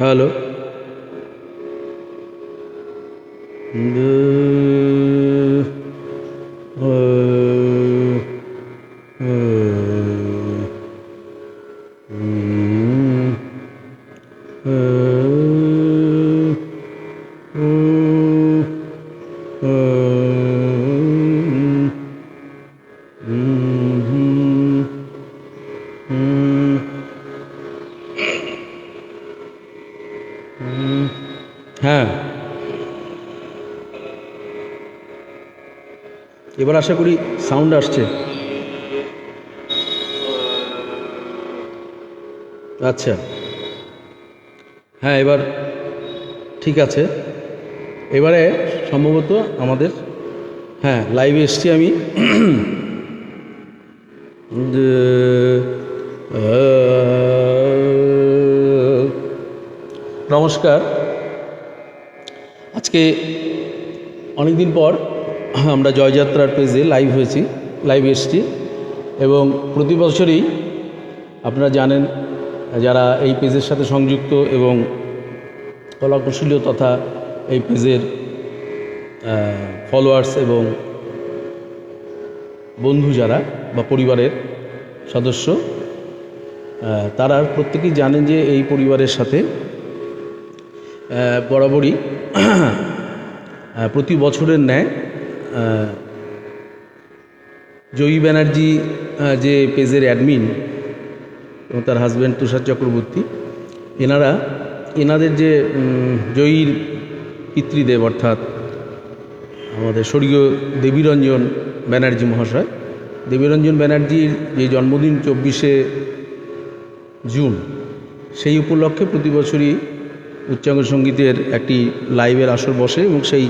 Hello. হ্যাঁ, এবার আশা করি সাউন্ড আসছে। আচ্ছা, হ্যাঁ, এবার ঠিক আছে। এবারে সম্ভবত আমাদের হ্যাঁ লাইভে এসছি আমি। নমস্কার। আজকে অনেকদিন পর আমরা জয়যাত্রার পেজে লাইভে এসছি এবং প্রতি বছরই আপনারা জানেন, যারা এই পেজের সাথে সংযুক্ত এবং কলাকুশলী তথা এই পেজের ফলোয়ার্স এবং বন্ধু যারা বা পরিবারের সদস্য, তারা প্রত্যেকেই জানেন যে এই পরিবারের সাথে বরাবরই প্রতি বছরের ন্যায় জয়ী ব্যানার্জি যে পেজের অ্যাডমিন এবং তার হাজব্যান্ড তুষার চক্রবর্তী, এনাদের যে জয়ীর পিতৃদেব অর্থাৎ আমাদের স্বর্গীয় দেবীরঞ্জন ব্যানার্জি মহাশয়, দেবীরঞ্জন ব্যানার্জির যে জন্মদিন 24শে জুন, সেই উপলক্ষে প্রতি বছরই উচ্চাঙ্গ সঙ্গীতের একটি লাইভের আসর বসে এবং সেই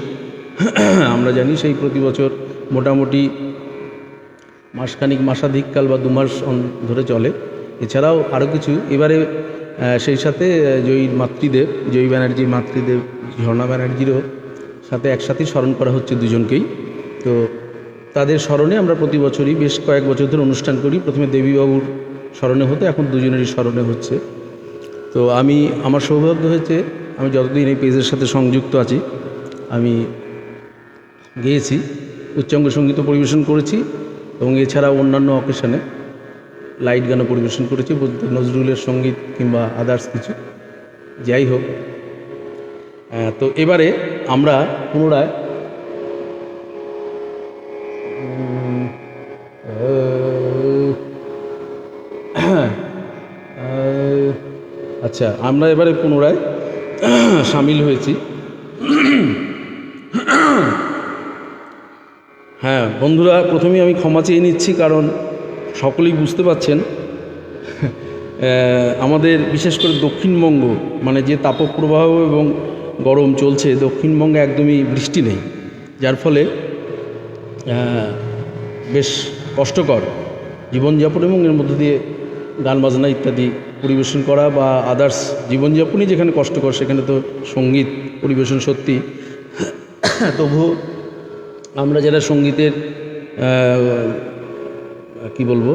আমরা জানি সেই প্রতি বছর মোটামুটি মাসাধিককাল বা 2 মাস ধরে চলে। এছাড়াও আরও কিছু এবারে সেই সাথে জয়ী ব্যানার্জির মাতৃদেব ঝর্ণা ব্যানার্জিরও সাথে একসাথেই স্মরণ করা হচ্ছে দুজনকেই। তো তাদের স্মরণে আমরা প্রতি বছরই বেশ কয়েক বছর ধরে অনুষ্ঠান করি। প্রথমে দেবীবাবুর স্মরণে হতো, এখন দুজনেরই স্মরণে হচ্ছে। তো আমার সৌভাগ্য হয়েছে, আমি যতদিন এই পেজের সাথে সংযুক্ত আছি আমি গেয়েছি, উচ্চাঙ্গ সঙ্গীতও পরিবেশন করেছি এবং এছাড়া অন্যান্য অকেশনে লাইট গানও পরিবেশন করেছি, বলতে নজরুলের সঙ্গীত কিংবা আদার্স কিছু, যাই হোক। তো এবারে আমরা পুনরায় আমরা এবারে পুনরায় সামিল হয়েছি। হ্যাঁ বন্ধুরা, প্রথমেই আমি ক্ষমা চেয়ে নিচ্ছি, কারণ সকলেই বুঝতে পারছেন আমাদের বিশেষ করে দক্ষিণবঙ্গ মানে যে তাপপ্রবাহ এবং গরম চলছে, দক্ষিণবঙ্গে একদমই বৃষ্টি নেই, যার ফলে বেশ কষ্টকর জীবনযাপন এবং এর মধ্যে দিয়ে গান বাজনা ইত্যাদি পরিবেশন করা বা আদার্স জীবনযাপনই যেখানে কষ্টকর, সেখানে তো সঙ্গীত পরিবেশন সত্যি। তবুও আমরা যারা সঙ্গীতের কি বলবো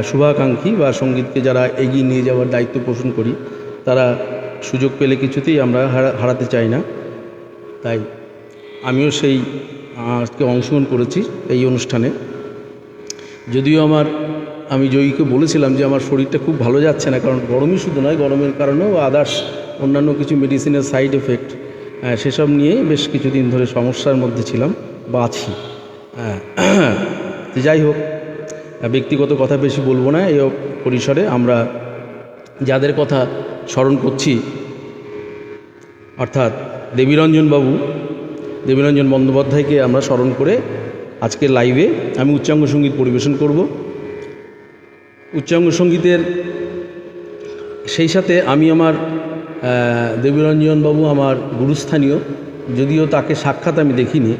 শুভাকাঙ্ক্ষী বা সঙ্গীতকে যারা এগিয়ে নিয়ে যাওয়ার দায়িত্ব পোষণ করি, তারা সুযোগ পেলে কিছুতেই আমরা হারাতে চাই না। তাই আমিও সেই আজকে অংশগ্রহণ করেছি এই অনুষ্ঠানে। যদিও আমি জয়ীকে বলেছিলাম যে আমার শরীরটা খুব ভালো যাচ্ছে না, কারণ গরমই শুধু নয়, গরমের কারণেও আদার্স অন্যান্য কিছু মেডিসিনের সাইড এফেক্ট, সেসব নিয়েই বেশ কিছুদিন ধরে সমস্যার মধ্যে ছিলাম বা আছি। যাই হোক, ব্যক্তিগত কথা বেশি বলবো না। এই পরিসরে আমরা যাদের কথা স্মরণ করছি, অর্থাৎ দেবীরঞ্জন বন্দ্যোপাধ্যায়কে আমরা স্মরণ করে আজকের লাইভে আমি উচ্চাঙ্গ সঙ্গীত পরিবেশন করব। উচ্চাঙ্গ সঙ্গীতের সেই সাথে আমি দেবীরঞ্জন বাবু আমার গুরুস্থানীয়, যদিও তাকে সাক্ষাৎ আমি দেখিনি,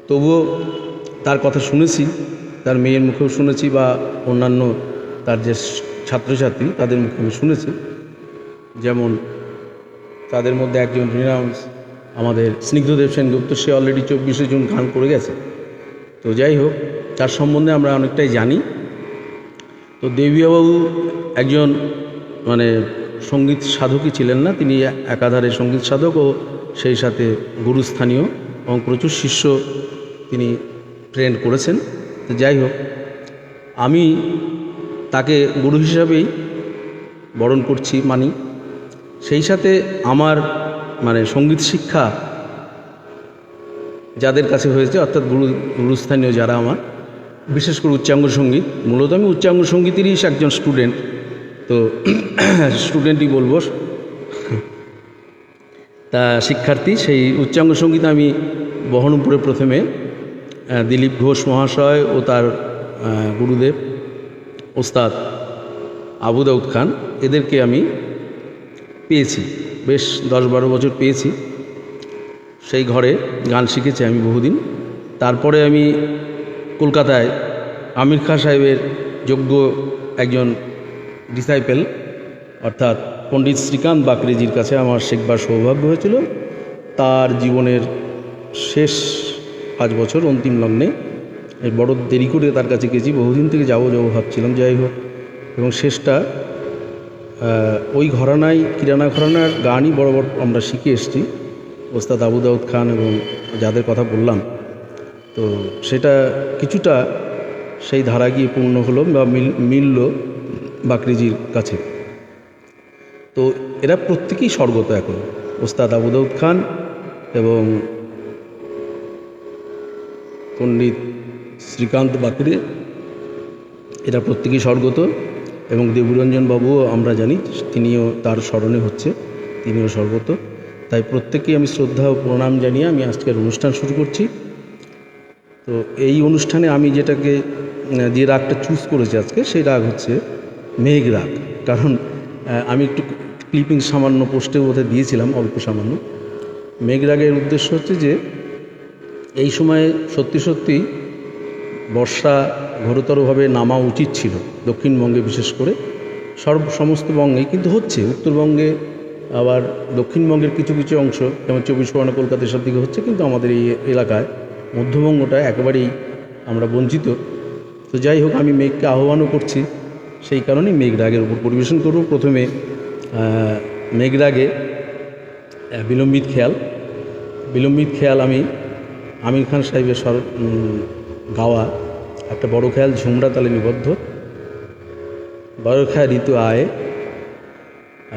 তবুও তার কথা শুনেছি, তার মেয়ের মুখেও শুনেছি বা অন্যান্য তার যে ছাত্রছাত্রী তাদের মুখে আমি শুনেছি। যেমন তাদের মধ্যে একজন রিনাউন্স আমাদের স্নিগ্ধদেব সেনগুপ্ত, সে অলরেডি 24 জন গান করে গেছে। তো যাই হোক, তার সম্বন্ধে আমরা অনেকটাই জানি। তো দেবীবাবু একজন মানে সঙ্গীত সাধকই ছিলেন না, তিনি একাধারে সঙ্গীত সাধক ও সেই সাথে গুরুস্থানীয় এবং প্রচুর শিষ্য তিনি ট্রেন করেছেন। তো যাই হোক, আমি তাকে গুরু হিসাবেই বরণ করছি, মানি। সেই সাথে আমার মানে সঙ্গীত শিক্ষা যাদের কাছে হয়েছে, অর্থাৎ গুরুস্থানীয় যারা আমার, বিশেষ করে উচ্চাঙ্গ সঙ্গীত, মূলত আমি উচ্চাঙ্গ সঙ্গীতেরই একজন স্টুডেন্ট। তো স্টুডেন্টই বলবো, তা শিক্ষার্থী। সেই উচ্চাঙ্গ সঙ্গীত আমি বহরমপুরে প্রথমে দিলীপ ঘোষ মহাশয় ও তার গুরুদেব ওস্তাদ আবু দাউদ খান, এদেরকে আমি পেয়েছি, বেশ 10-12 বছর পেয়েছি। সেই ঘরে গান শিখেছি আমি বহুদিন। তারপরে আমি কলকাতায় আমির খাঁ সাহেবের যোগ্য একজন ডিসাইপেল অর্থাৎ পণ্ডিত শ্রীকান্ত বাকরেজির কাছে আমার শিখবার সৌভাগ্য হয়েছিল। তার জীবনের শেষ 5 বছর অন্তিম লগ্নে বড় দেরি করে তার কাছে গেছি, বহুদিন থেকে যাবো ভাবছিলাম। যাই হোক, এবং শেষটা ওই ঘরানায়, কিরানা ঘরানার গানই বড় আমরা শিখে এসেছি, ওস্তাদ আবু দাউদ খান এবং যাদের কথা বললাম। তো সেটা কিছুটা সেই ধারা গিয়ে পূর্ণ হলো বা মিলল বাকরিজির কাছে। তো এরা প্রত্যেকেই স্বর্গত এখন, ওস্তাদ আবু দাউদ খান এবং পণ্ডিত শ্রীকান্ত বাকরি, এরা প্রত্যেকেই স্বর্গত। এবং দেবরঞ্জন বাবুও আমরা জানি, তিনিও তার স্মরণে হচ্ছে, তিনিও স্বর্গত। তাই প্রত্যেকেই আমি শ্রদ্ধা ও প্রণাম জানিয়ে আমি আজকের অনুষ্ঠান শুরু করছি। তো এই অনুষ্ঠানে আমি যেটাকে যে রাগটা চুজ করেছি আজকে, সেই রাগ হচ্ছে মেঘ রাগ। কারণ আমি একটু ক্লিপিং সামান্য পোস্টের মধ্যে দিয়েছিলাম, অল্প সামান্য। মেঘ রাগের উদ্দেশ্য হচ্ছে যে এই সময়ে সত্যি সত্যি বর্ষা ঘোরতরভাবে নামা উচিত ছিল দক্ষিণবঙ্গে, বিশেষ করে সমস্ত বঙ্গে, কিন্তু হচ্ছে। উত্তরবঙ্গে আবার দক্ষিণবঙ্গের কিছু কিছু অংশ, যেমন 24 পরগনা, কলকাতা, সব দিকে হচ্ছে, কিন্তু আমাদের এই এলাকায় মধ্যবঙ্গটা একেবারেই আমরা বঞ্চিত। তো যাই হোক, আমি মেঘকে আহ্বানও করছি, সেই কারণেই মেঘ রাগের উপর পরিবেশন করব। প্রথমে মেঘ রাগে বিলম্বিত খেয়াল আমি আমির খান সাহেবের গাওয়া একটা বড় খেয়াল, ঝুমরা তালে নিবদ্ধ, বড় খেয়াল ঋতু আয়।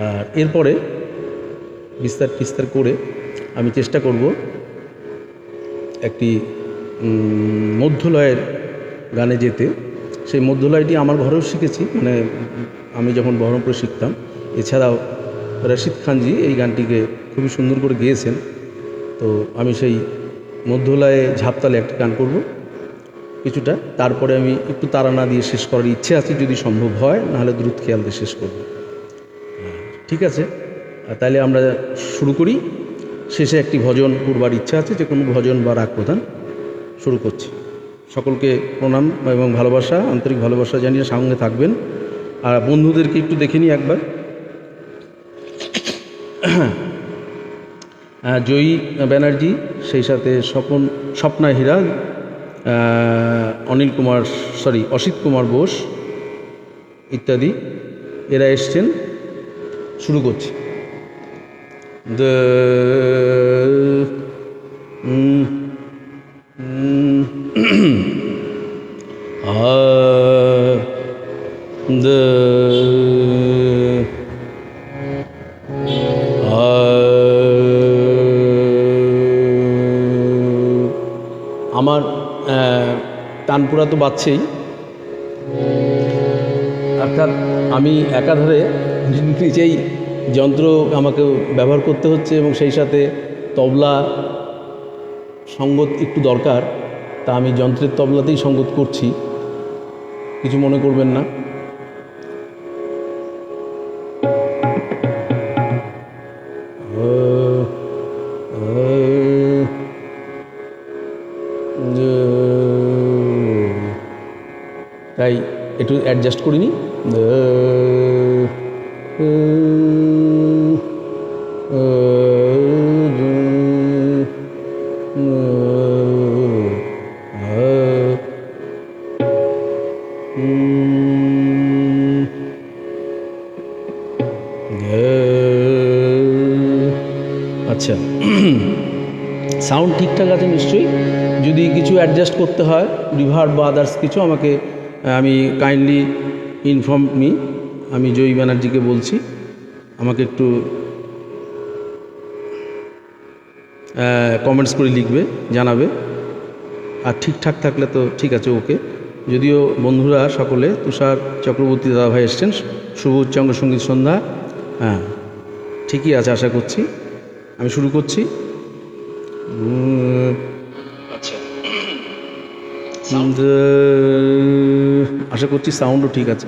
আর এরপরে বিস্তার করে আমি চেষ্টা করব একটি মধ্যলয়ের গানে যেতে। সেই মধ্যলয়টি আমার ঘরেও শিখেছি, মানে আমি যখন বহরমপুরে শিখতাম। এছাড়াও রশিদ খানজি এই গানটিকে খুবই সুন্দর করে গেয়েছেন। তো আমি সেই মধ্যলয়ে ঝাপতালে একটা গান করব কিছুটা, তারপরে আমি একটু তারানা দিয়ে শেষ করার ইচ্ছে আছে, যদি সম্ভব হয়, নাহলে দ্রুত খেয়াল দিয়ে শেষ করব। ঠিক আছে, তাহলে আমরা শুরু করি। শেষে একটি ভজন করবার ইচ্ছা আছে, যে কোনো ভজন বা রাগ প্রধান শুরু করছি। সকলকে প্রণাম এবং ভালোবাসা, আন্তরিক ভালোবাসা জানিয়ে সঙ্গে থাকবেন। আর বন্ধুদেরকে একটু দেখে নিই একবার। জয়ী ব্যানার্জি, সেই সাথে স্বপ্না হীরা, অসিত কুমার বোস ইত্যাদি, এরা এসছেন। শুরু করছি। আমার তানপুরা তো বাজছেই, অর্থাৎ আমি একাধারে নিজেই যন্ত্র আমাকে ব্যবহার করতে হচ্ছে এবং সেই সাথে তবলা সঙ্গত একটু দরকার, তা আমি যন্ত্রের তবলাতেই সঙ্গত করছি, কিছু মনে করবেন না। তাই একটু অ্যাডজাস্ট করিনি। আচ্ছা, সাউন্ড ঠিকঠাক আছে নিশ্চয়ই। যদি কিছু অ্যাডজাস্ট করতে হয়, রিভার্ব বা আদার্স কিছু, আমাকে আমি কাইন্ডলি ইনফর্ম মি। আমি জয়ী ব্যানার্জিকে বলছি, আমাকে একটু কমেন্টস করে লিখবে, জানাবে। আর ঠিকঠাক থাকলে তো ঠিক আছে, ওকে। যদিও বন্ধুরা সকলে, তুষার চক্রবর্তী দাদাভাই এসছেন, শুভ উচ্চাঙ্গ সঙ্গীত সন্ধ্যা, হ্যাঁ ঠিকই আছে আশা করছি। আমি শুরু করছি। আচ্ছা, আশা করছি সাউন্ডও ঠিক আছে।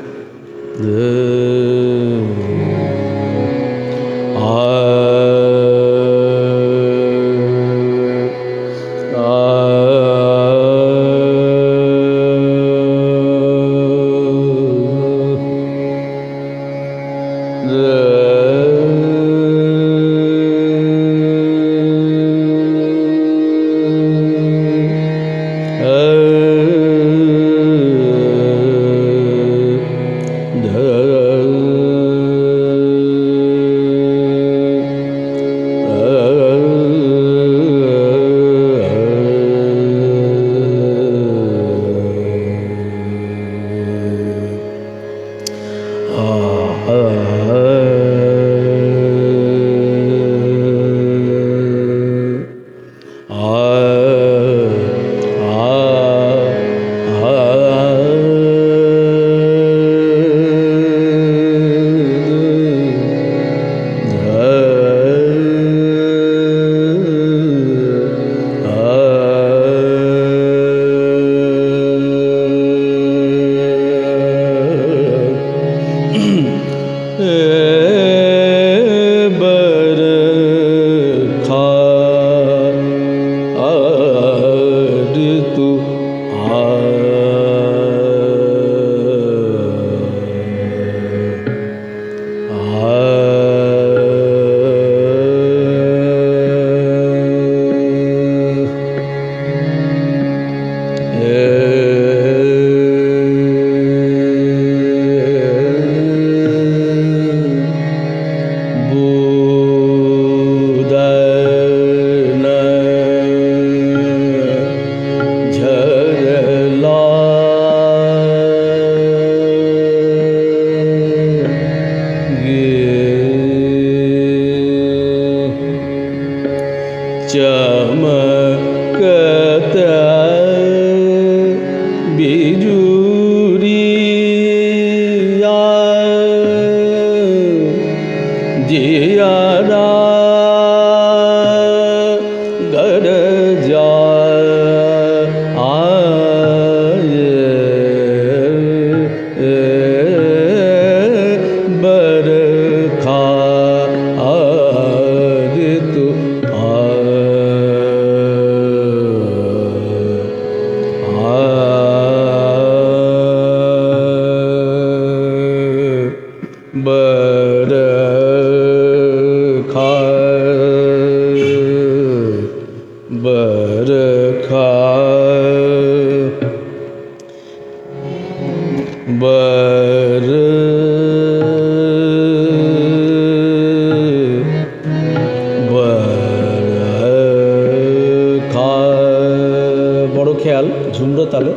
খেয়াল ঝুমরো তালে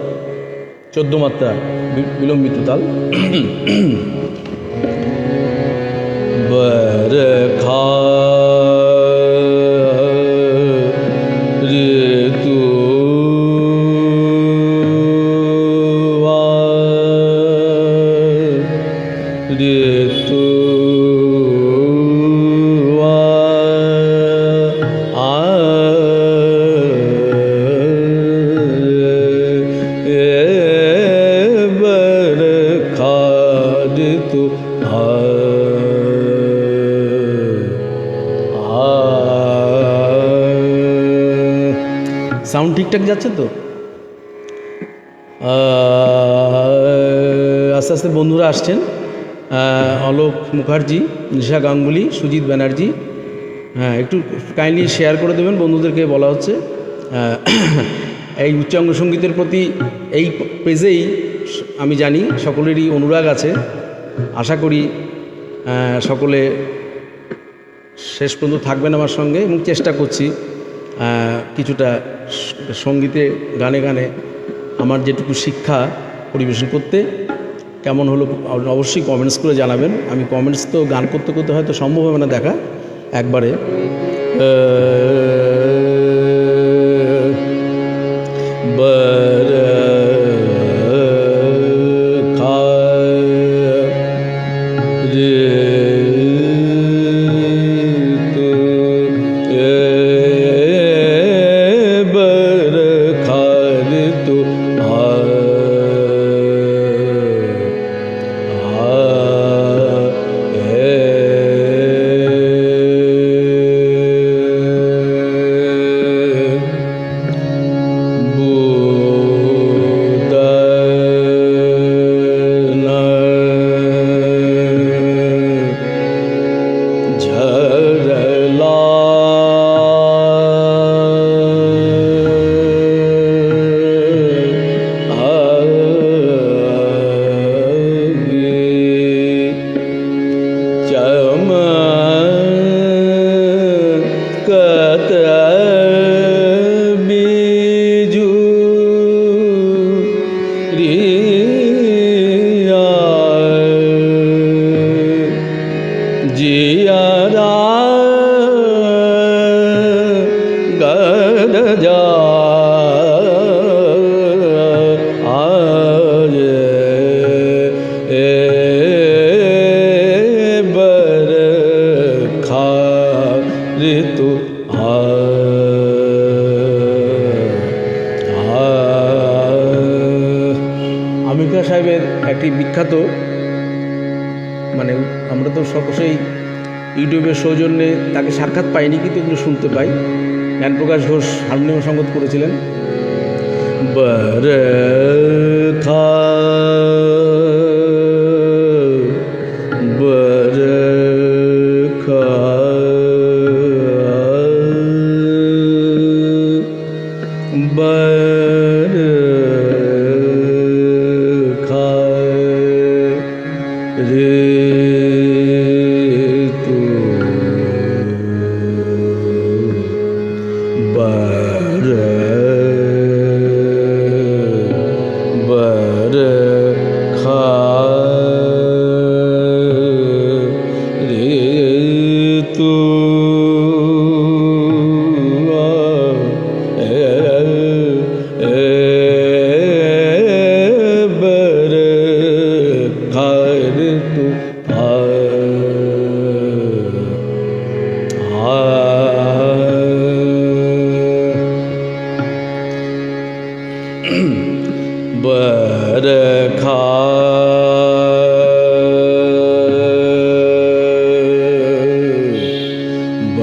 14 মাত্রা বিলম্বিত তাল। বরখা ঋতু ঋতু সাউন্ড ঠিকঠাক যাচ্ছে তো? আস্তে আস্তে বন্ধুরা আসছেন, অলোক মুখার্জি, নিশা গাঙ্গুলি, সুজিত ব্যানার্জি। হ্যাঁ, একটু কাইন্ডলি শেয়ার করে দেবেন, বন্ধুদেরকে বলা হচ্ছে। এই উচ্চাঙ্গ সঙ্গীতের প্রতি এই পেজেই আমি জানি সকলেরই অনুরাগ আছে। আশা করি সকলে শেষ পর্যন্ত থাকবেন আমার সঙ্গে, এবং চেষ্টা করছি কিছুটা সঙ্গীতে গানে গানে আমার যেটুকু শিক্ষা পরিবেশন করতে। কেমন হলো অবশ্যই কমেন্টস করে জানাবেন। আমি কমেন্টস তো গান করতে করতে হয়তো সম্ভব হবে না দেখা একবারে। আমির সাহেবের একটি বিখ্যাত, মানে আমরা তো সকলেই ইউটিউবের সৌজন্যে তাকে সাক্ষাৎ পাইনি, কিন্তু এগুলো শুনতে পাই। জ্ঞানপ্রকাশ ঘোষ হারমোনিয়াম সঙ্গত করেছিলেন। বরখা বরখা বরখা রে তু বরখা রে তু बरखा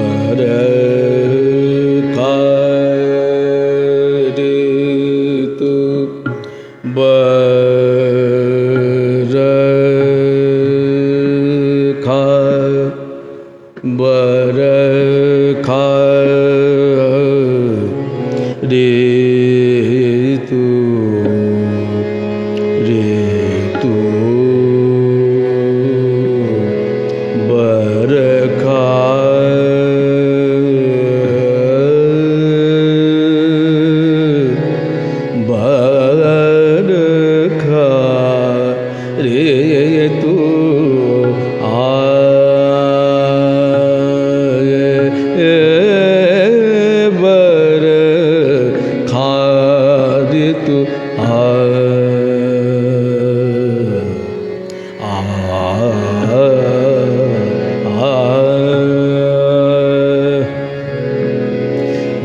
बरखा ऋतु बरखा बरखा ऋतु ऋतु बरखा बरखा ऋतु बरखा ऋतु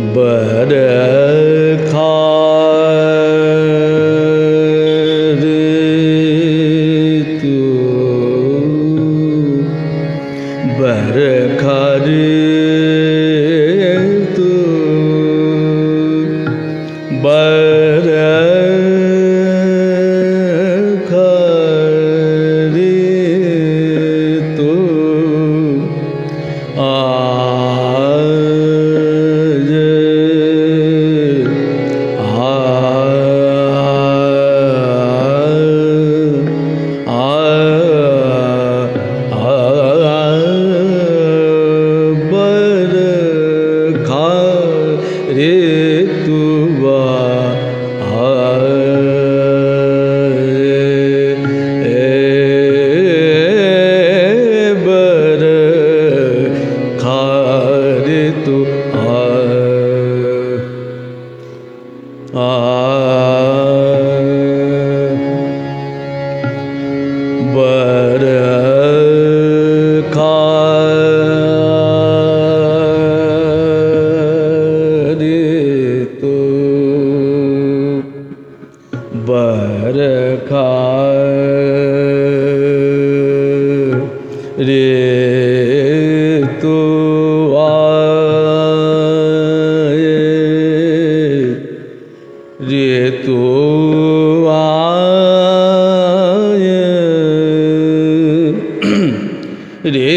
बरखा ऋतु बरखा ऋतु बरखा रे तू बर खा रे तू बर खा रे तू बर खा रे तू रे तू रे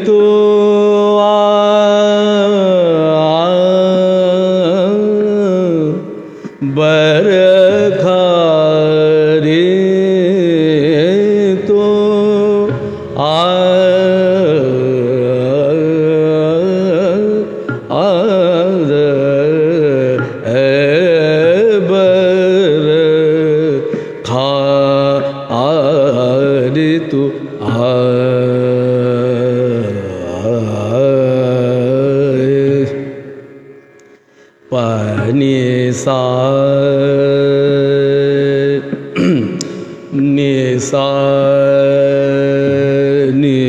तो बरखा रे तो बरखा रे तू पानी सा निसा नि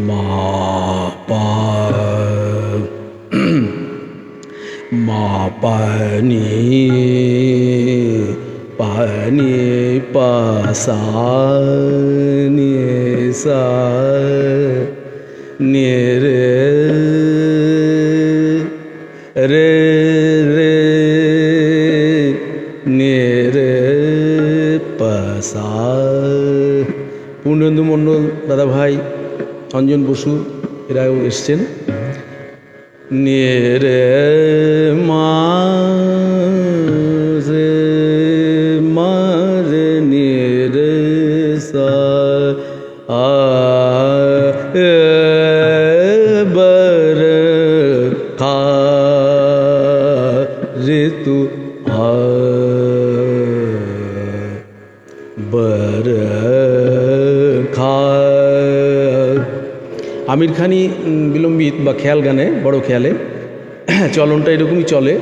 मा पा मा पानी पानी पासा निसा निरे रे रे নেরে পাসা। পূর্ণেন্দু মণ্ডল দাদা ভাই, অঞ্জন বসু এরাও এসছেন। নেরে মা রে মা রে নেরে সা बर खा रे तू बर খা। আমির খানি বিলম্বিত বা খেয়াল গানে, বড় খেয়ালে চলনটা এরকমই চলে,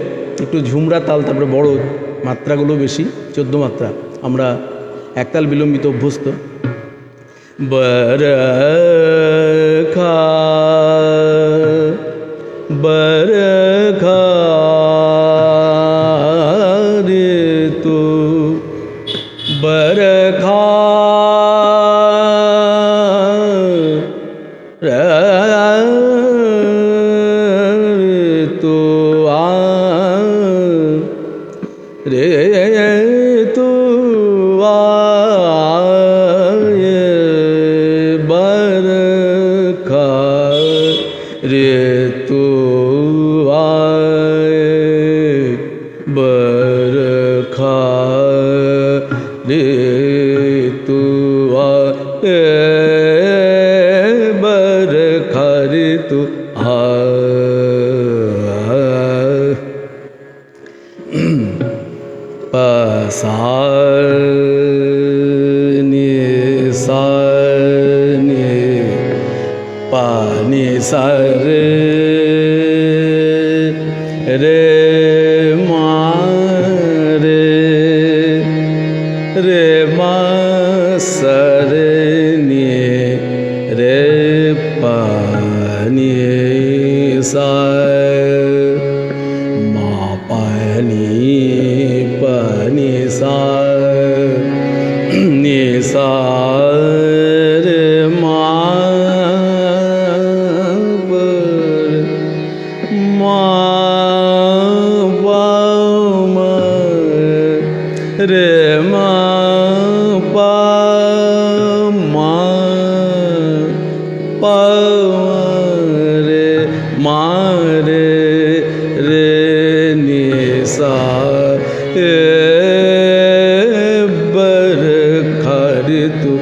একটু ঝুমরা তাল, তারপরে বড় মাত্রাগুলো বেশি, 14 মাত্রা। আমরা একতাল বিলম্বিত অভ্যস্ত। बर खा बर खा रे तू बर खा रे तू रे तू रे तू बर खा रे तू बर खा रे तू पसा सा पानी सर रे मा रे रे मा सर ने रे पानी सा मा पानी पानी सा नि सा रे मा रे मा पा मा पा रे मा रे रे नि सा बर खा रे तू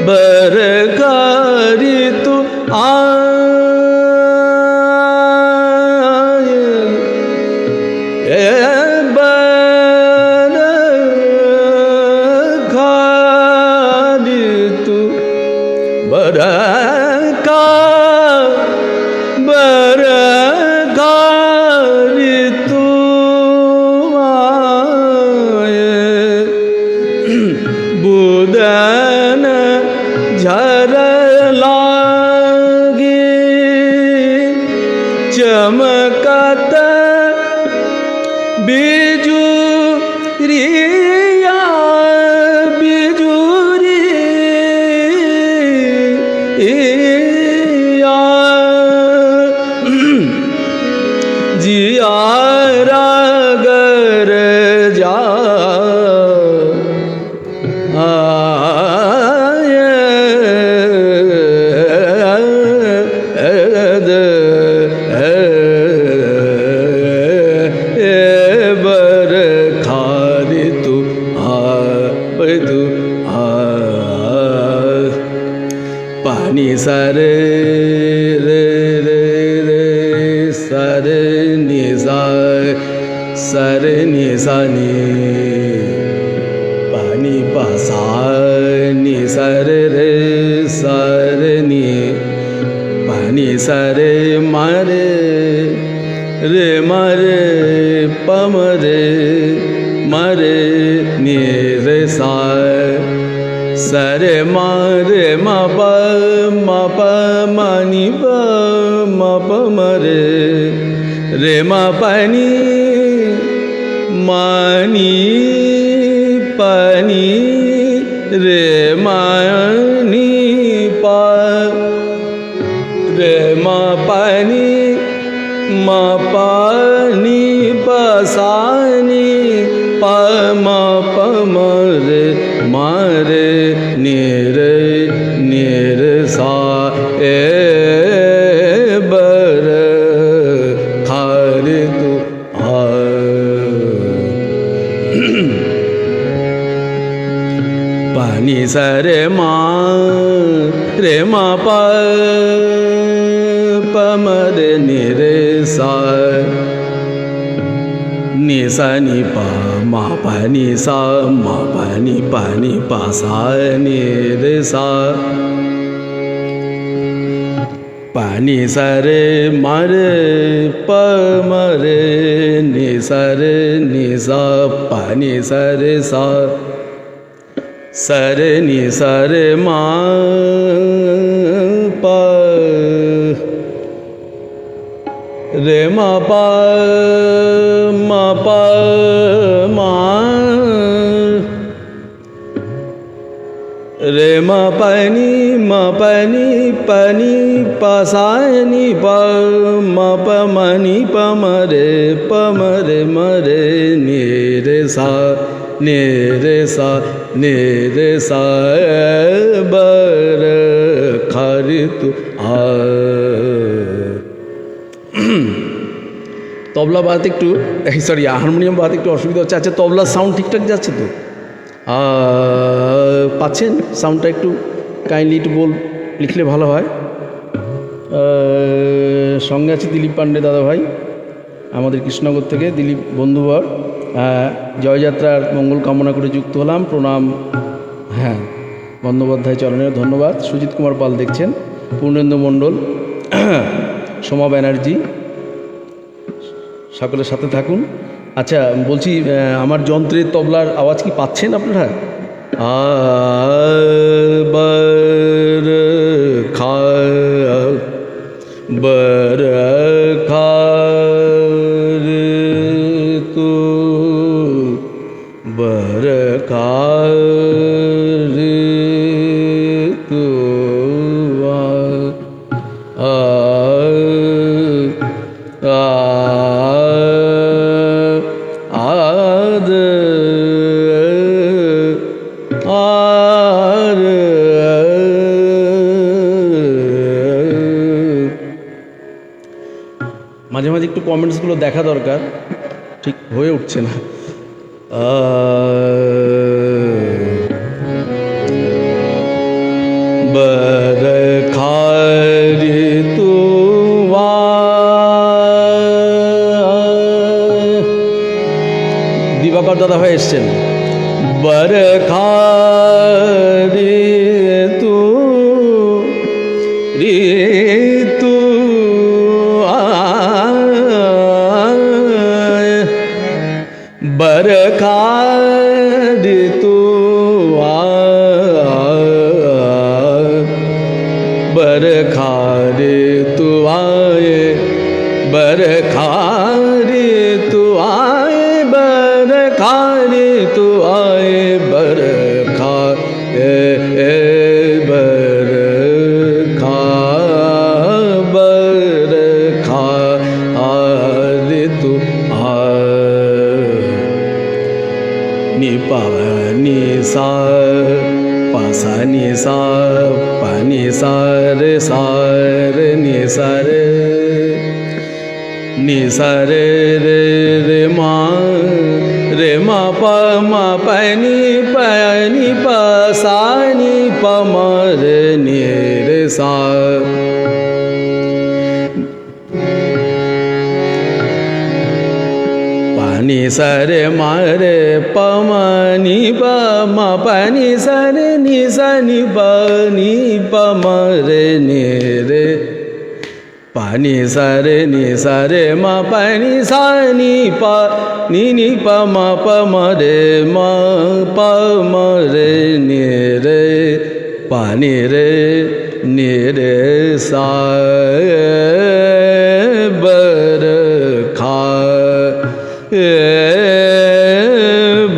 बरकारी तू आ चमकत बिजुरिया बिजुरिया जियारा गर जा पानी सरे रे रे रे सरे निजा सरे निजा नि पानी पासा नि सरे रे सरे नि पानी सरे मारे रे मारे पमरे मारे नि रे सा सरे मारे मा प मा नि प मा प मरे रे मा पानी मानी पानी रे मानी पा रे मा पानी मा पानी पसानी प मा प मरे मारे नीर नीर सा ए बर खार तू आ पानी सरे मा रे मा प मरे नीर सा नि सा नि पा मा पा नि सा मा पा नि पा सा नि रे सा पा नि सा रे मा रे प म रे नि सा रे नि सा पा नि सा रे सा सा रे नि सा रे मा पा रे मा पा मा पा मा रे मा पानी पानी पासानी प मा प मनी प मरे मरे नि रे सा बर खार तू आ তবলা বাজাতে একটু সরি হারমোনিয়াম বাজাতে একটু অসুবিধা হচ্ছে। আচ্ছা তবলার সাউন্ড ঠিকঠাক যাচ্ছে তো? পাচ্ছেন সাউন্ডটা? একটু কাইন্ডলি একটু লিখলে ভালো হয়। সঙ্গে আছে দিলীপ পান্ডে দাদা ভাই আমাদের কৃষ্ণনগর থেকে, দিলীপ বন্ধুবর। জয়যাত্রার মঙ্গল কামনা করে যুক্ত হলাম, প্রণাম। হ্যাঁ, বন্দ্যোপাধ্যায় চরণের ধন্যবাদ। সুজিত কুমার পাল দেখছেন, পূর্ণেন্দু মণ্ডল, সোমা ব্যানার্জি, সকলের সাথে থাকুন। আচ্ছা বলছি, আমার যন্ত্রের তবলার আওয়াজ কি পাচ্ছেন আপনারা? बर खार तू बर खार तू মাঝে মাঝে একটু কমেন্টসগুলো দেখা দরকার, ঠিক হয়ে উঠছে না। बर खार तू দিবাকর দাদা হয়ে এসছেন। बर खार तू রে तू बर खार तू बर खार तू आए बरखा रे तू आए बरखा रे तू आए बरखा बरखा बरखा रे तू आ नि पा नि सा पा सा नि सा पा नि सा रे नि सा रे नि सा रे रे रे मा पा नि पा सा नि पा मा रे नि रे सा पा नि सा रे मा रे पा मा नि पा मा पा नि सा रे नि पा मा रे नि रे पा नि सा रे मा पा नि पा नि पा मा रे मा पा मा रे नि रे पा नि रे सा बरखा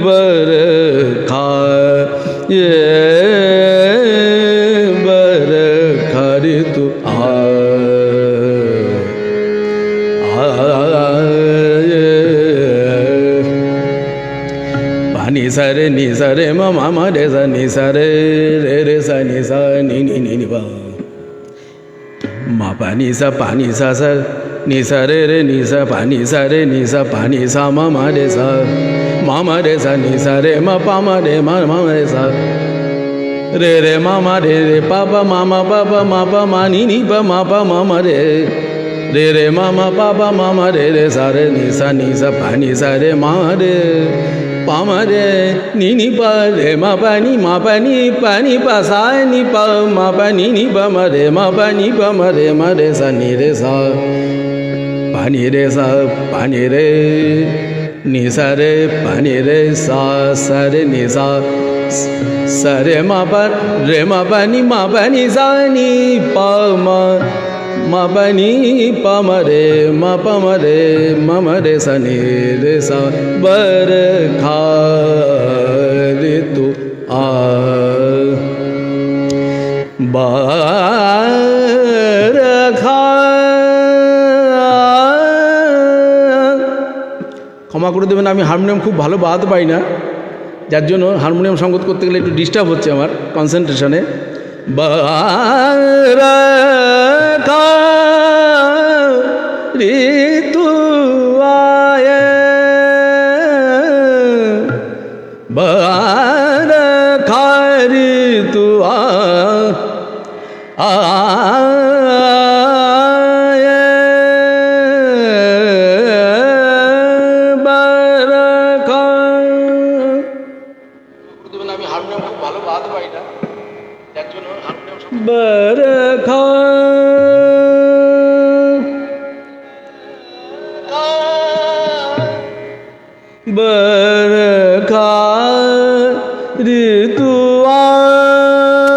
बरखा बरखा रे तू नि सा रे मा मा रे सा नि सा रे सा नि सा नि पा मा पा नि सा सा नि सा रे नि सा पा नि सा पा नि सा मा रे सा नि सा रे मा पा मा रे सा रे मा रे पा पा मा पा मा नि पा मा रे रे मा पा मा रे सा रे नि सा पा नि सा रे मा रे पा मा रे नि पा रे मा पा नि पा सा नि पा मा पा नि पा मा रे मा रे सा नि रे सा पा नि रे नि सा रे पा नि रे सा रे नि सा सा रे मा पा नि सा नि पा मा पा नि पा मा रे मा रे सा नि रे सा बरखा रे तू आ बरखा ক্ষমা করে দেবেন আমি হারমোনিয়াম খুব ভালো বাজাতে পারি না যার জন্য হারমোনিয়াম সঙ্গত করতে গেলে একটু ডিস্টার্ব হচ্ছে আমার কনসেন্ট্রেশনে बरखा रे तू आए बरखा रे तू আমি হারমোনিয়াম খুব ভালো বাজাতে পারি না যার জন্য হারমোনিয়াম बरखा बरखा रे तू आए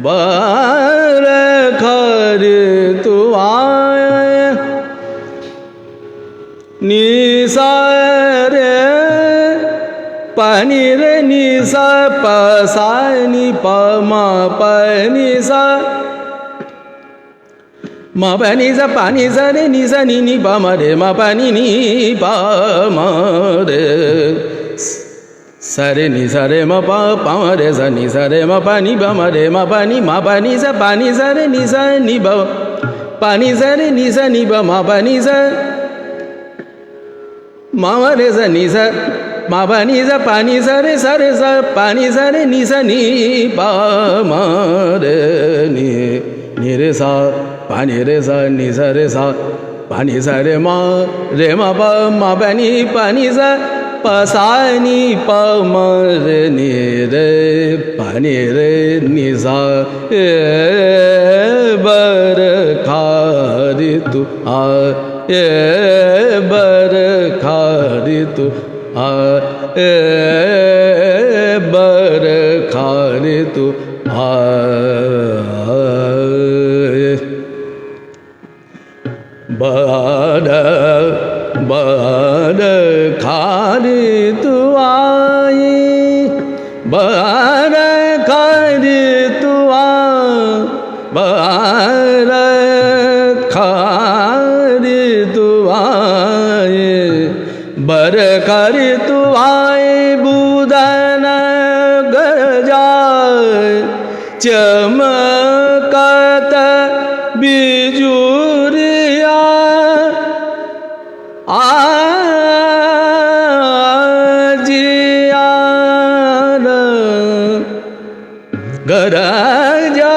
बरखा रे तू आए नि सा रे पा नि रे नि सा पा सा नि पा मा पा नि सा मा पा नि सा रे नि सा नि पा मा रे मा पा नि पा मा रे सा रे नि सा रे मा पा मा रे सा नि सा रे मा पा मा रे मा पा नि सा रे नि सा नि पा पा नि सा रे नि सा नि पा मा पा नि सा मा रे सा नि सा मा पा नि सा रे सा पा नि सा रे नि सा नि पा मा रे नि रे सा पा नि रे सा नि सा रे सा पा नि सा रे मा पा नि सा पा सा नि पा मा रे नि रे पा नि रे नि सा बरखा रे तू आ बरखा रे तू आ बरखा रे तू आ बर खारी तू आए बर खारी तू आए बुदन गजाए चमकत बिजुरिया आजियार गरजा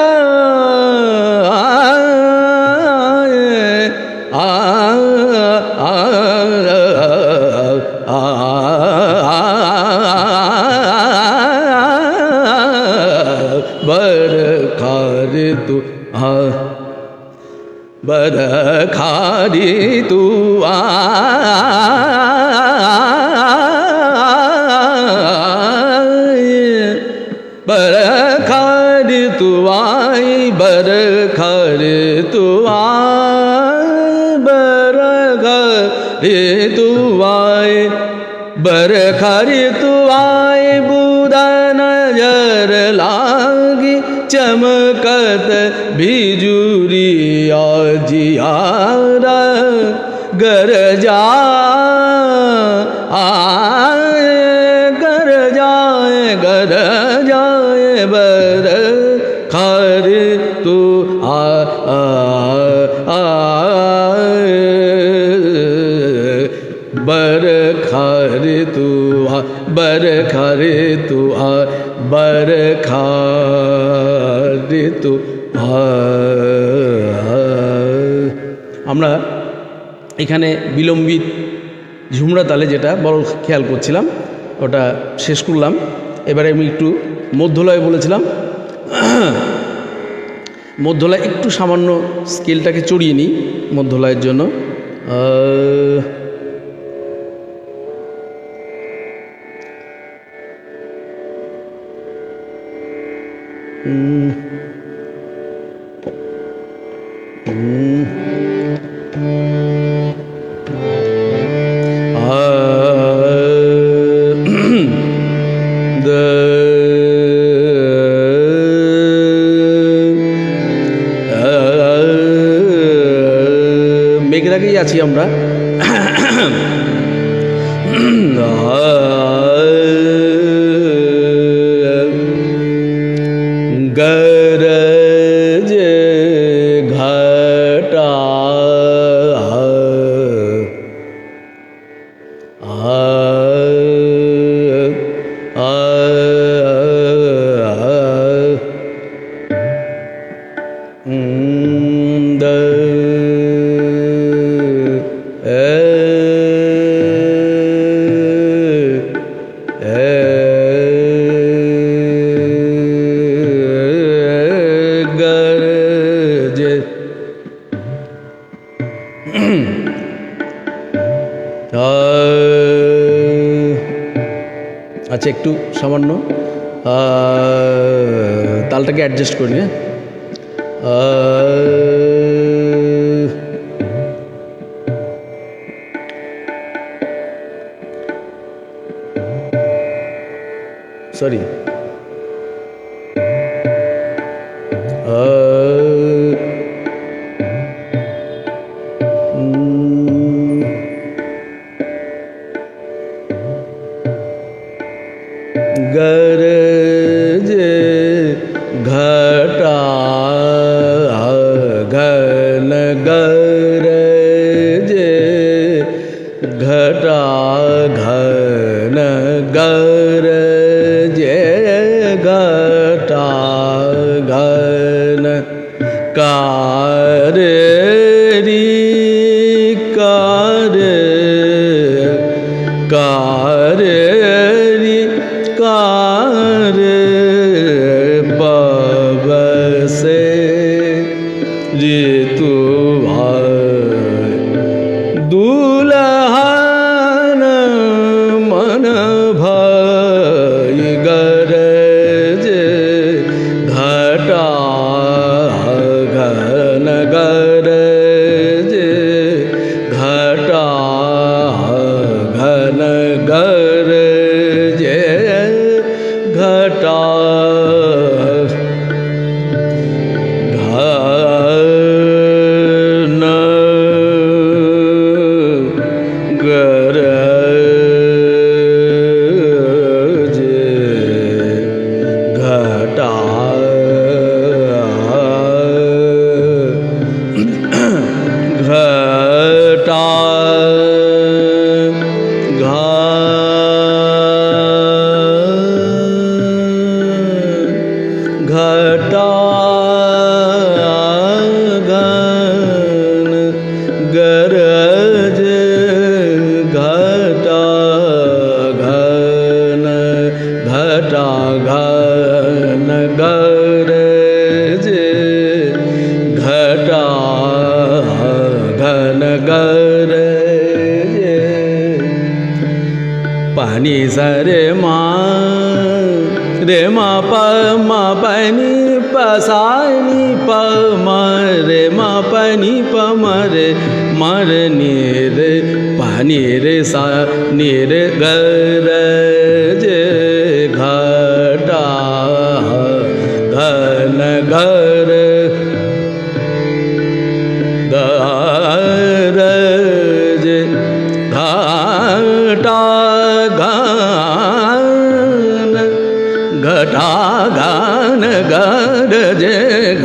बर खारी तू बर खारी तू बर खारी तू आई बर खारी तू बर खारी तू आई बर खारी तू आई बुदा नजर लागी चमकत बिजुरिया जियारा गरजा आए गर जाए बर खारी तू बर खारी तू बर खारी तू बर खारी तू আমরা এখানে বিলম্বিত ঝুমরা তালে যেটা বড় খেয়াল করছিলাম ওটা শেষ করলাম। এবারে আমি একটু মধ্যলয় বলেছিলাম, মধ্যলয় একটু সামান্য স্কেলটাকে চড়িয়ে নিই মধ্যলয়ের জন্য। মেঘরাগেই আছি আমরা। गरज घटा আচ্ছা একটু সামান্য তালটাকে অ্যাডজাস্ট করি। সরি गरज घटा घन गरज घटा घन गरज घटा घन कार री कार कार री कार बब से ऋतु दुल्हन मन भई गरज घटा घन गरज घटा घन गरज घटा घटा ni sa re ma pa ni pa sa ni pa ma ni pa ma re ni re pa ni re sa ni re ga re je घटा घन घर गरज घटा गान घटा गान गरज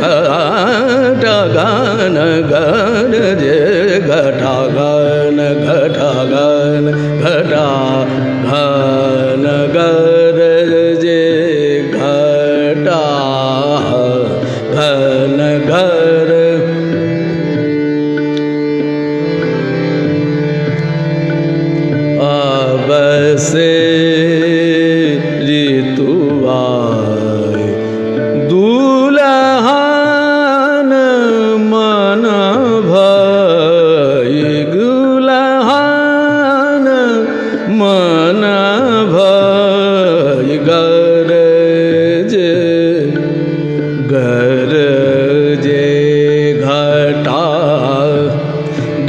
घटा गान गरज घटा गान घटा गान घटा घन गरज घटा घन घर अब से ऋतु आए दुल्हन मन भई दुल्हन मन भई गरजे गरजे घटा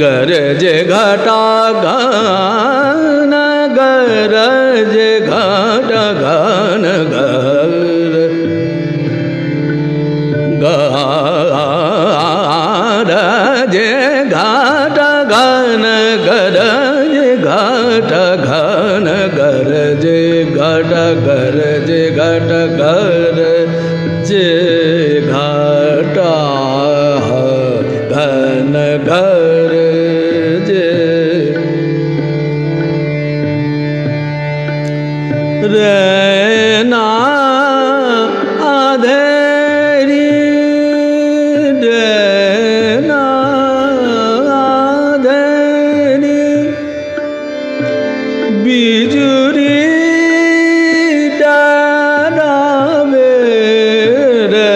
गरजे घटा गान गरजे घटा गान गर गरजे घटा गान गरजे घटा गान गरजे घटा गरजे घटा गरजे घटा घन घर जे रेना आधेरी रेना आधेरी बिजुरी डारावे रे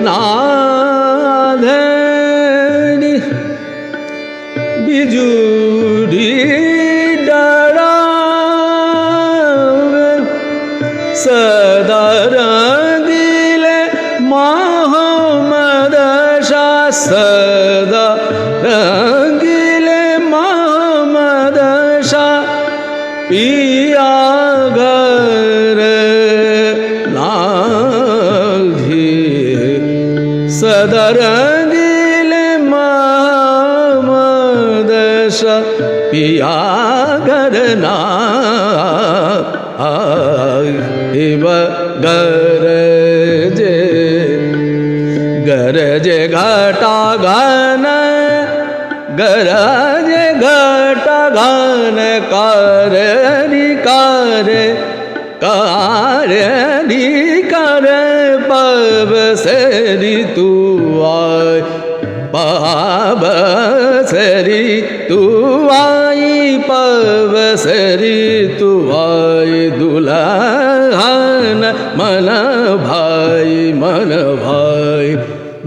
नाधेरी बिजुरी डारावे सदा रंगीले मोहम्मद शाह सदा रंगीले मोहम्मद शाह पिया घर नाधी सदा रंगीले मोहम्मद शाह पिया घर ना गरजे घटा घन गरजे घटा घन कारी कर पब से ऋतु आए पब से ऋतु आई पब से ऋतु आई दुल्हन मन भाई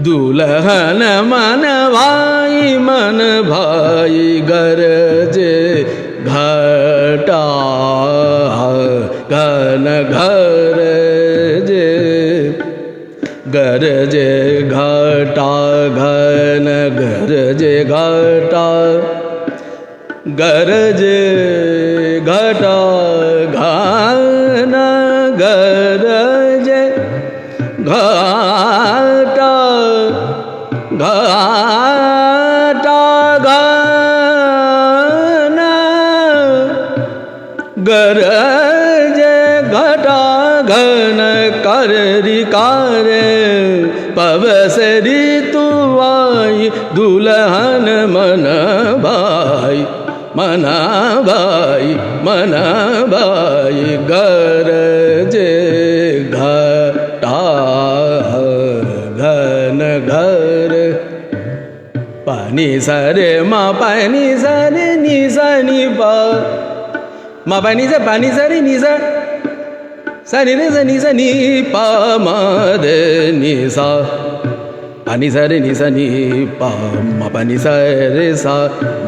दुल्हन मन भाई गरजे घटा घन घर जे गरजे घटा घन गरजे घटा गरजे घटा घन गरजे घटा घटा घन गरजे घटा घन करी कारे पव से ऋतु आई दुल्हन मन भाई गरजे घटा घन घर पानी सरे मा पानी सरे नि सा नि पा मा पानी सा पानी सरे नि सा सा नि रे सा नि पा मा रे नि सा पानी सा रे पा मा पानी सा रे सा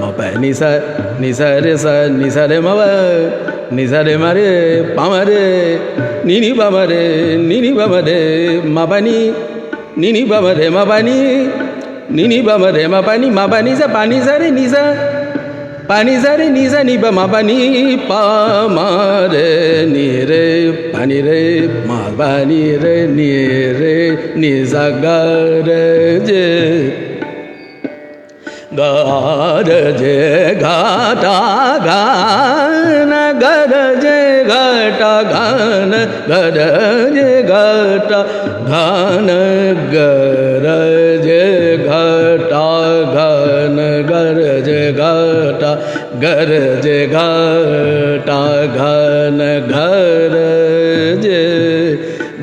मा पानी सा रे मा নিজারে মারে পামারে নিনি বাবারে নিনি বাবারে মাবানি নিনি বাবারে মাবানি নিনি বাবারে মাবানি মাবানি যা পানি যারে নিজা পানি যারে নিজা নিবা মাবানি পামারে নিরে পানি রে মাবানি রে নিরে নিজা গারে যে গরজে ঘাটা গান গরজে ঘাটা গান গরজে ঘাটা গান গরজে ঘাটা গান গরজে ঘাটা গরজে ঘাটা গান গরজে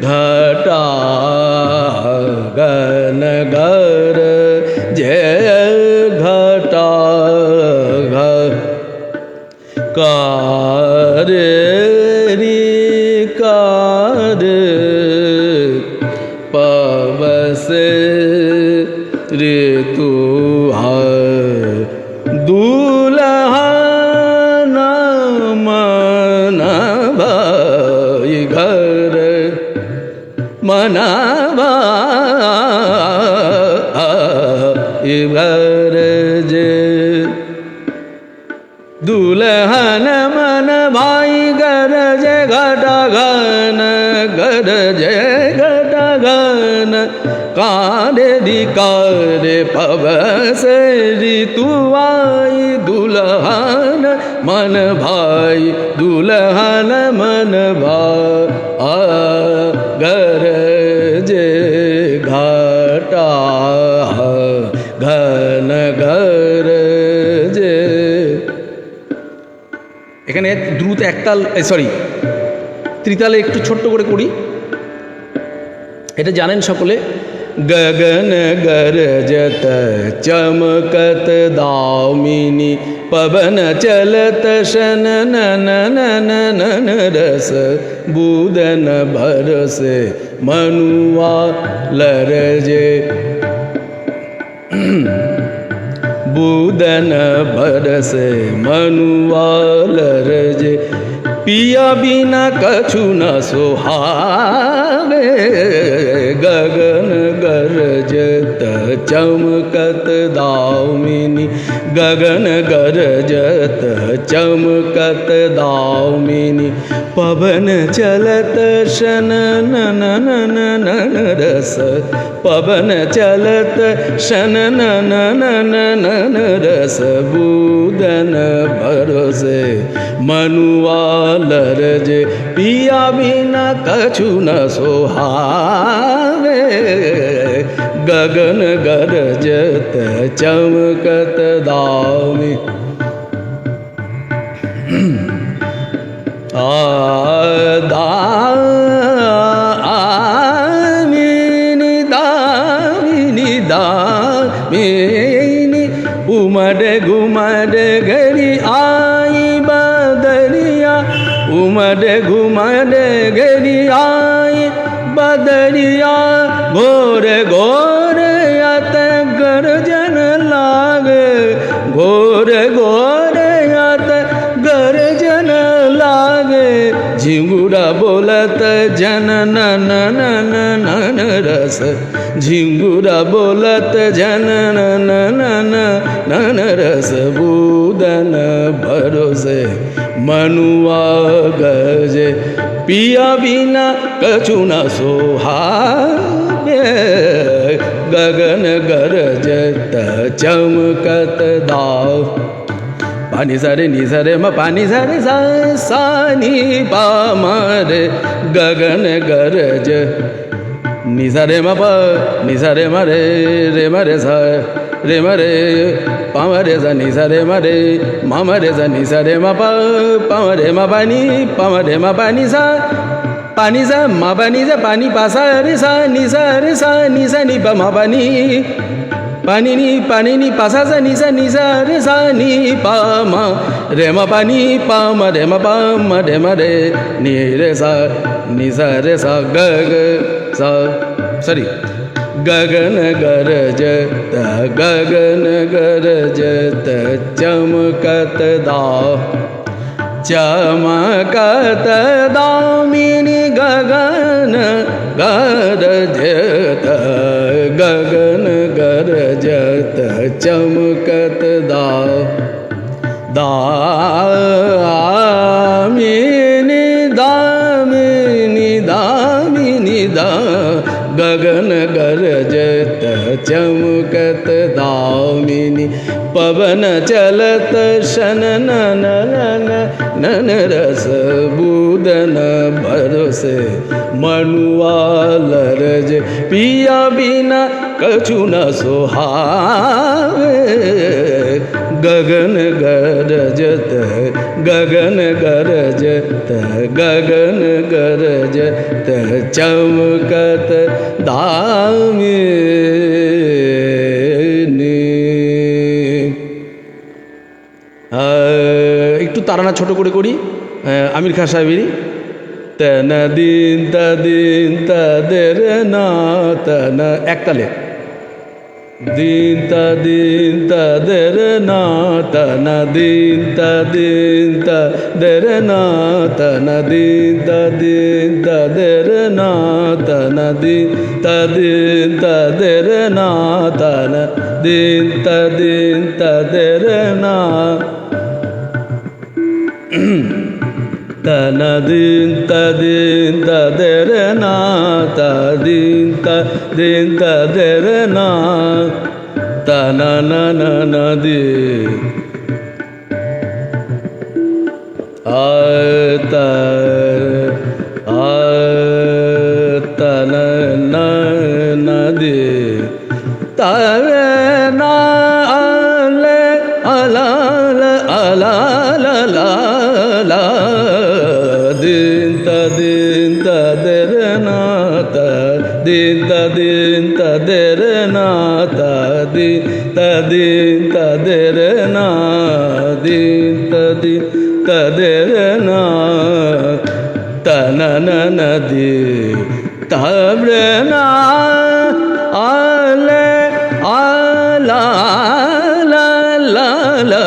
ঘাটা গান গর যে ঘটা কারে রি কারে পবসে রে তু দুলহা মন ভাই ঘর মনাবা घर जे दुल्हन मन भाई गरज घटा घन गरज घटा घन कारे दिकारे पवसे ऋतु आई दुल्हन मन भाई दुल्हन मन भाई गरज घटा ঘন ঘর যে এখানে দ্রুত একতাল সরি ত্রিতালে একটু ছোট্ট করে করি এটা জানেন সকলে গগন গরজত চমকত দামিনী পবন চলত शन नन नन नन रस बूदन भरसे मनुआ लरजे बूदन बरसे मनुआल रजे पिया बिना कछु न सोहावे गगन गरजत चमकत दामिनी गगन गरजत चमकत दामिनी पवन चलत शन नन नन नन रस पवन चलत शन नन नन नन रस बूदन भरोसे मनुआल रजे पिया बिना कछु न सोहावे गगन गरजत चमकत दामी दामिनी दामिनी दामिनी उमड़ घुमड़ गरी आई बदरिया उमड़ घुमड़ गरी आई बदरिया घोर घोर अत गरजन लागे घोर घोर अत गरजन लागे झिंगुरा बोलत जन नन नन नन रस झिंगुरा बोलत जन नन नन नन रस बूदन भरोसे मनुआ गजे पिया बिना कछु न सोहावे गगन गरजत चमकत दाव पानी सारे नी सारे म पानी सारे सा सा नी पा मारे गगन गरज नी सारे म प नी सारे म रे मरे सा रे मरे पा मरे सा नी सारे म रे मा मरे सा नी सारे म प पा मरे म पानी पा मरे म पानी सा पानी सा मा पानी सा पानी पा सा रे सा नी सा रे सा नी सा नी पा मा पानी पानी नी पासा सा नी सा रे सा नी पा मा रे मा पानी पा मा रे मा पा मा रे मा रे नी रे सा नी सा रे सा ग ग सा सॉरी गगन गरजत गगन गरजत चमकत दाव चमकत दामिनी गगन गरजत गगन गरजत चमकत दामिनी दामिनी दामिनी गगन गरजत चमकत दामिनी पवन चलत शनन नन नन रस बूदन भरोसे मनुआल रज पिया बिना कछु न सोहावे गगन गरजत गगन गरजत गगन गरजत चमकत दामिनी। একটু তারানা ছোট করে করি আমির খান সাহেবেরই তন দিন তাদের না তন একতালে দিন তাদের না তন দিন তাদের না তন দিন তাদের না তন দিন তাদের না তন দিন তাদের না तन दिन तदेर ना तदिन तदेर ना तन न दे तन न दे तवे ना अले अला अला ला ला दिन तदेर ना दिन तदेर ना दिन तदेर ना दिन तदेर ना तन न दे तब्रे ना आले आला ला ला ला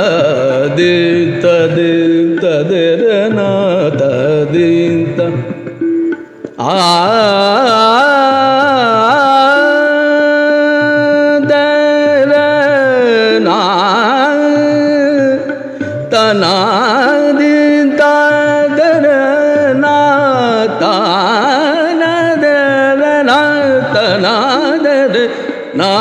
दिन तदेर ना तदिन त दर ना तना दिन तदर ना तना दर ना तना दर ना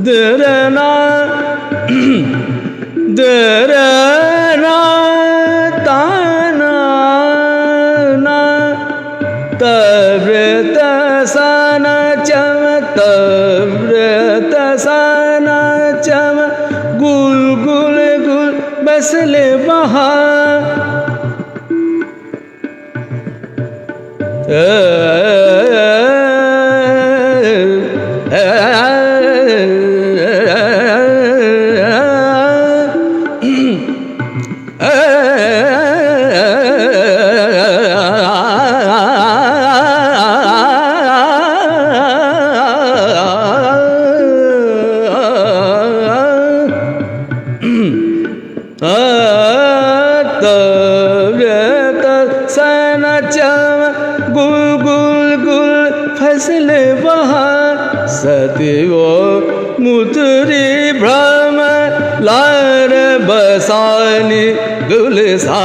दरना दरना ताना ना तव्रत सन चम तव्रत सन चम गुल गुल गुल बसले बहा फसले वहाँ सतियो मुतरी भ्रम लार बसानी गुलसा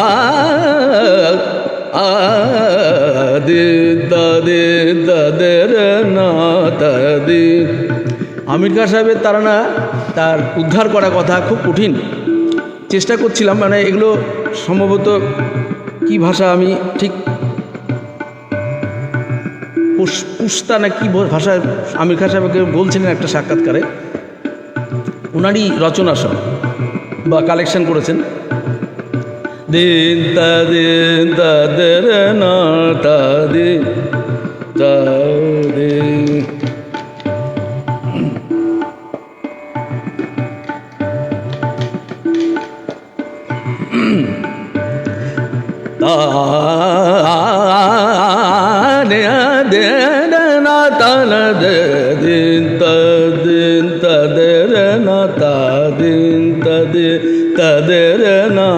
दर ना तदिन। আমির খান সাহেবের তারানা তার উদ্ধার করা কথা খুব কঠিন, চেষ্টা করছিলাম, মানে এগুলো সম্ভবত কি ভাষা আমি ঠিক পুস্তা না কি ভাষায় আমির খান সাহেবকে বলছিলেন একটা সাক্ষাৎকারে, ওনারই রচনা সব বা কালেকশন করেছেন। দিন তাদের না তাদিন তাদিন तन दिन तदेर de re na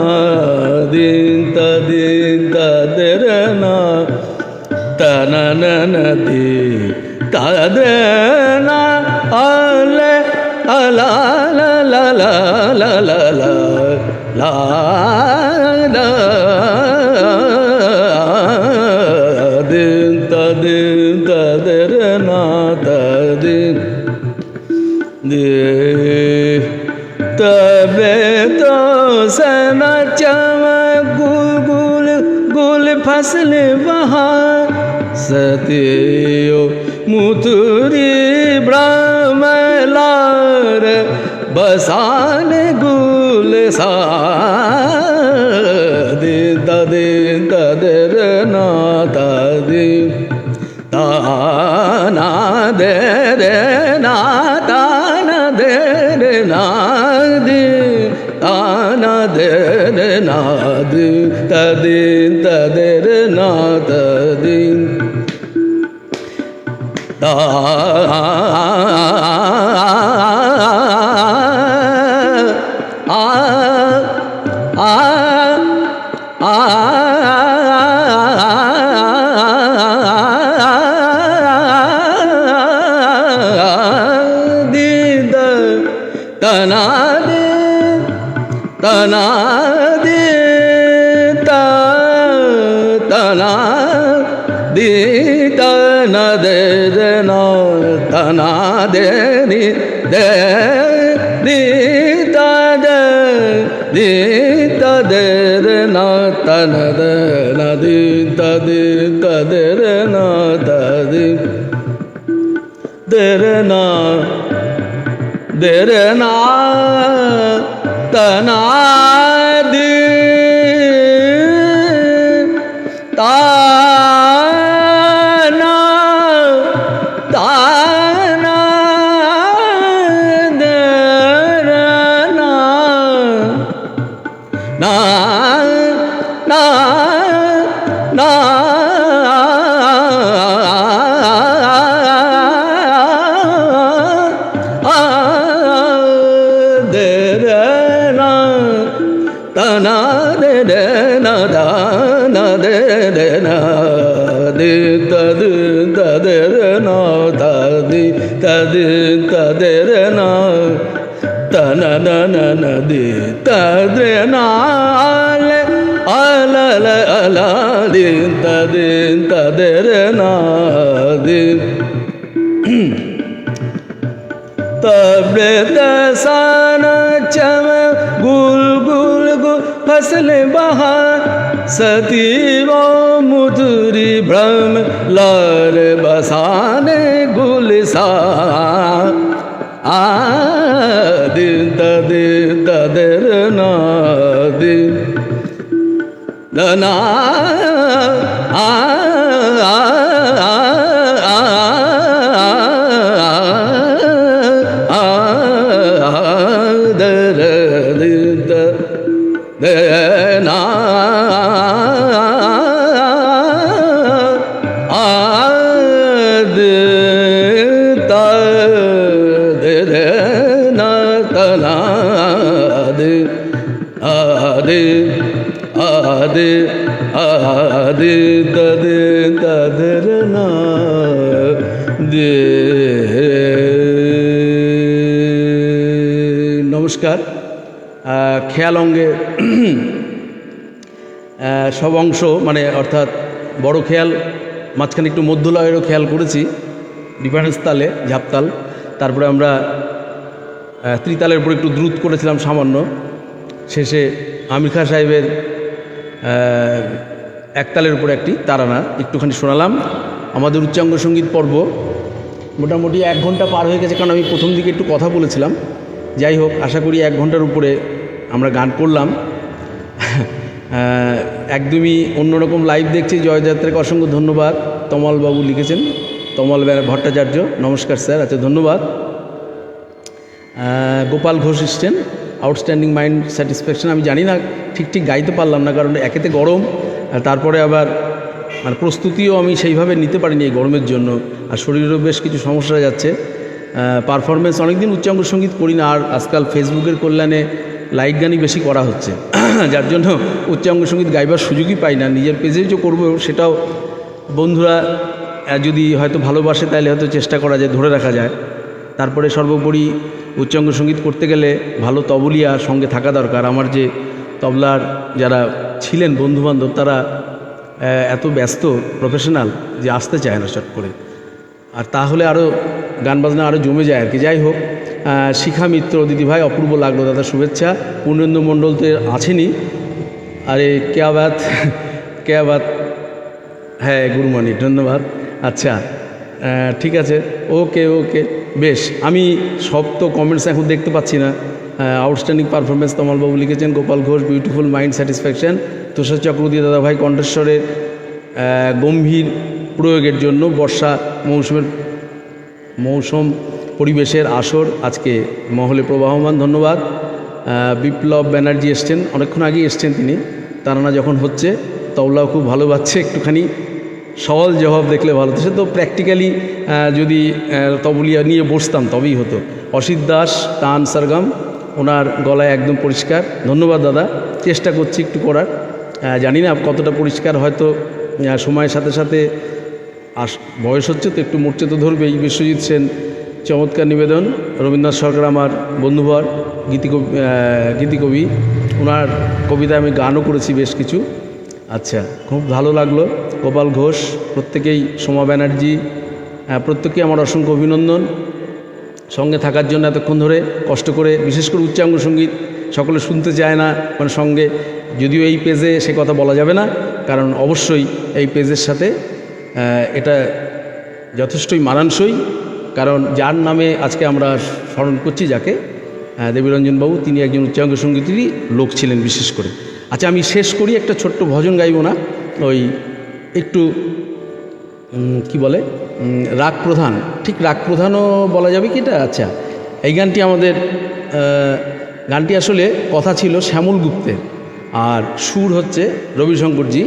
din ta de re na ta na na na di ta de na ale la la la la la la la la la din ta de re na ta din de तबे तो सना चमा गुल गुल गुल फसल वहाँ सतियो मुतुरी ब्रह्मलार बसान गुल सा दिन तदर ना तदि ताना दे रे ना ताना दे रे ना ताना दे रे ना तदिन तदर ना तदिन ता तना दे तना दे तना दे ना तना दे नि दे दी ता दे ना तना दे ना दी ता दे ना ता दे ना दे ना तना दे ताना ताना दे ना ना ना ना तना दे ना दाना दे ना दे तद तदर ना तदि तदर ना तना ना ना दे तद ना अल अला दे तदर ना दे तबे दसान चम गुल गुल गुल फसल बहार सती वो मुदुरी भ्रम लार बसाने गुल सा दिन तदर ना दिन दना ना ना तना दे तदर ना दे। नमस्कार। খেয়াল অঙ্গে সব অংশ মানে অর্থাৎ বড় খেয়াল মাঝখানে একটু মধ্যলয়েরও খেয়াল করেছি ডিফারেন্স তালে ঝাপতাল, তারপরে আমরা ত্রিতালের উপর একটু দ্রুত করেছিলাম সামান্য, শেষে আমির খান সাহেবের একতালের উপর একটি তারানা একটুখানি শোনালাম। আমাদের উচ্চাঙ্গ সঙ্গীত পর্ব মোটামুটি 1 ঘন্টা পার হয়ে গেছে, কারণ আমি প্রথম দিকে একটু কথা বলেছিলাম। যাই হোক, আশা করি 1 ঘন্টার উপরে আমরা গান করলাম। একদমই অন্যরকম লাইভ দেখছি। জয়যাত্রাকে অসংখ্য ধন্যবাদ। তমালবাবু লিখেছেন, তমাল ভট্টাচার্য, নমস্কার স্যার। আচ্ছা, ধন্যবাদ। গোপাল ঘোষ এসছেন, আউটস্ট্যান্ডিং মাইন্ড স্যাটিসফ্যাকশন। আমি জানি না, ঠিক গাইতে পারলাম না, কারণ একেতে গরম, আর তারপরে আবার মানে প্রস্তুতিও আমি সেইভাবে নিতে পারিনি এই গরমের জন্য, আর শরীরেরও বেশ কিছু সমস্যা যাচ্ছে। পারফরমেন্স অনেকদিন উচ্চাঙ্গ সঙ্গীত করি না, আর আজকাল ফেসবুকের কল্যাণে লাইট গানই বেশি করা হচ্ছে যার জন্য উচ্চাঙ্গ সঙ্গীত গাইবার সুযোগই পাই না। নিজের পেজে যে করবো সেটাও বন্ধুরা যদি হয়তো ভালোবাসে তাহলে হয়তো চেষ্টা করা যায়, ধরে রাখা যায়। তারপরে সর্বোপরি উচ্চাঙ্গ সঙ্গীত করতে গেলে ভালো তবলিয়া সঙ্গে থাকা দরকার। আমার যে তবলার যারা ছিলেন বন্ধুবান্ধব তারা এত ব্যস্ত প্রফেশনাল যে আসতে চায় না চট করে, আর তাহলে আরও গান বাজনা আরও জমে যায় আর কি। যাই হোক, শিখা মিত্র দিদিভাই অপূর্ব লাগলো দাদা, শুভেচ্ছা। পূর্ণেন্দু মণ্ডল তো আছেনই, আরে কেয়া বাত কেয়া বাত, হ্যাঁ গুরুমণি ধন্যবাদ। আচ্ছা ঠিক আছে, ওকে ওকে বেশ। আমি সব তো কমেন্টস এখন দেখতে পাচ্ছি না। আউটস্ট্যান্ডিং পারফরমেন্স তমালবাবু লিখেছেন, Gopal Ghosh beautiful mind satisfaction, Tushar Chakraborty দাদাভাই কণ্ঠস্বরের গম্ভীর প্রয়োগের জন্য বর্ষা মৌসুম পরিবেশের আসর আজকে মহলে প্রবাহমান, ধন্যবাদ। বিপ্লব ব্যানার্জি এসছেন, অনেকক্ষণ আগেই এসছেন তিনি। তারানা যখন হচ্ছে তবলাও খুব ভালো বাজছে, একটুখানি সওয়াল জবাব দেখলে ভালো হতো। সে তো প্র্যাকটিক্যালি যদি তবলিয়া নিয়ে বসতাম তবেই হতো। অসিত দাস তান সারগাম, ওনার গলায় একদম পরিষ্কার, ধন্যবাদ দাদা। চেষ্টা করছি একটু করার, জানি না কতটা পরিষ্কার, হয়তো সময়ের সাথে সাথে বয়স হচ্ছে তো একটু মোর্চে তো ধরবেই। বিশ্বজিৎ সেন চমৎকার নিবেদন। রবীন্দ্রনাথ সরকার আমার বন্ধুবর, গীতিকবি, ওনার কবিতা আমি গানও করেছি বেশ কিছু। আচ্ছা, খুব ভালো লাগলো। গোপাল ঘোষ, প্রত্যেকেই, সোমা ব্যানার্জি, প্রত্যেকেই আমার অসংখ্য অভিনন্দন সঙ্গে থাকার জন্য, এতক্ষণ ধরে কষ্ট করে। বিশেষ করে উচ্চাঙ্গ সঙ্গীত সকলে শুনতে চায় না, মানে সঙ্গে, যদিও এই পেজে সে কথা বলা যাবে না, কারণ অবশ্যই এই পেজের সাথে এটা যথেষ্টই মানানসই। কারণ যার নামে আজকে আমরা স্মরণ করছি, যাকে দেবীরঞ্জনবাবু, তিনি একজন উচ্চাঙ্গ সঙ্গীতেরই লোক ছিলেন বিশেষ করে। আচ্ছা, আমি শেষ করি, একটা ছোট্ট ভজন গাইব না, ওই একটু কি বলে রাগ প্রধান, ঠিক রাগ প্রধানও বলা যাবে কি এটা? আচ্ছা, এই গানটি আমাদের গানটি আসলে কথা ছিল শ্যামল গুপ্তের, আর সুর হচ্ছে রবিশঙ্করজি,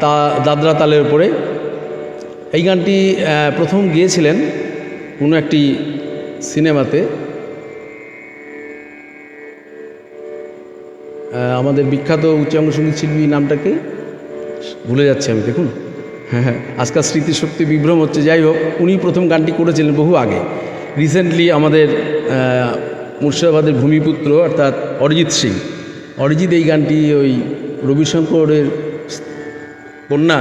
তা দাদরা তালের উপরে। এই গানটি প্রথম গিয়েছিলেন কোনো একটি সিনেমাতে, আমাদের বিখ্যাত উচ্চাঙ্গ সঙ্গীত শিল্পী নামটাকে ভুলে যাচ্ছি আমি, দেখুন। হ্যাঁ, আজকাল স্মৃতিশক্তি বিভ্রম হচ্ছে। যাই হোক, উনি প্রথম গানটি করেছিলেন বহু আগে। রিসেন্টলি আমাদের মুর্শিদাবাদের ভূমিপুত্র অর্থাৎ অরিজিৎ এই গানটি ওই রবিশঙ্করের কন্যা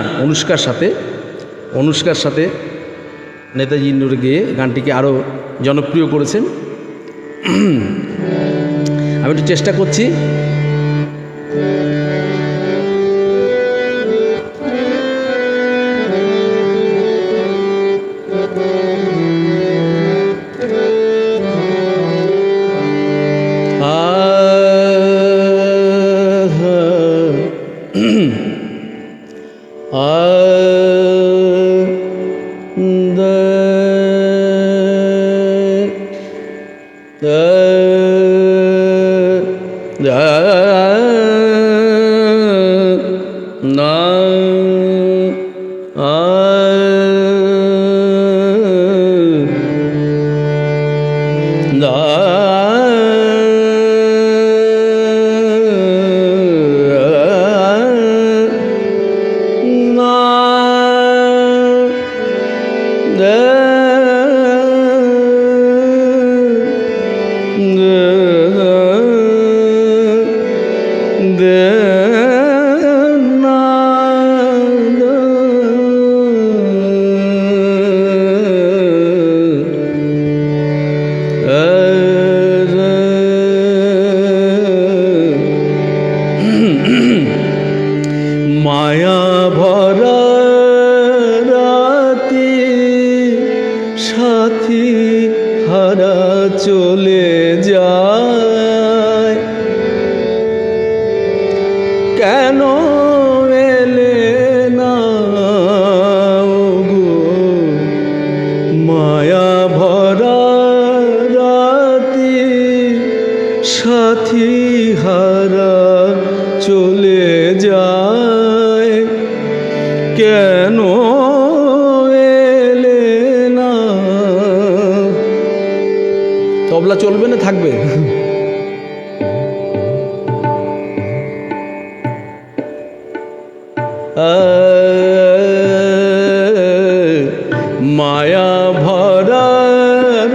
অনুষ্কার সাথে নেতাজি ইন্ডোরে গিয়ে গানটিকে আরও জনপ্রিয় করেছেন। আমি একটু চেষ্টা করছি। তবলা চলবে না থাকবে? মায়া ভরা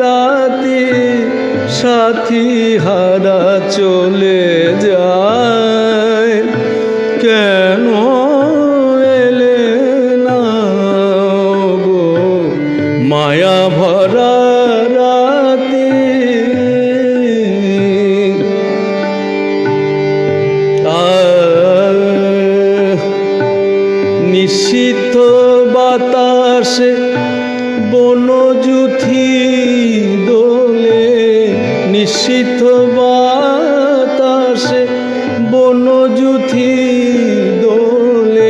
রাতে সাথী হারা চলে যায়, কেন এলে না গো মায়া ভরা রাতে। নিশীথ বাতাসে বনজুথি দোলে, নিশীথ বাতাসে বনজুথি দোলে,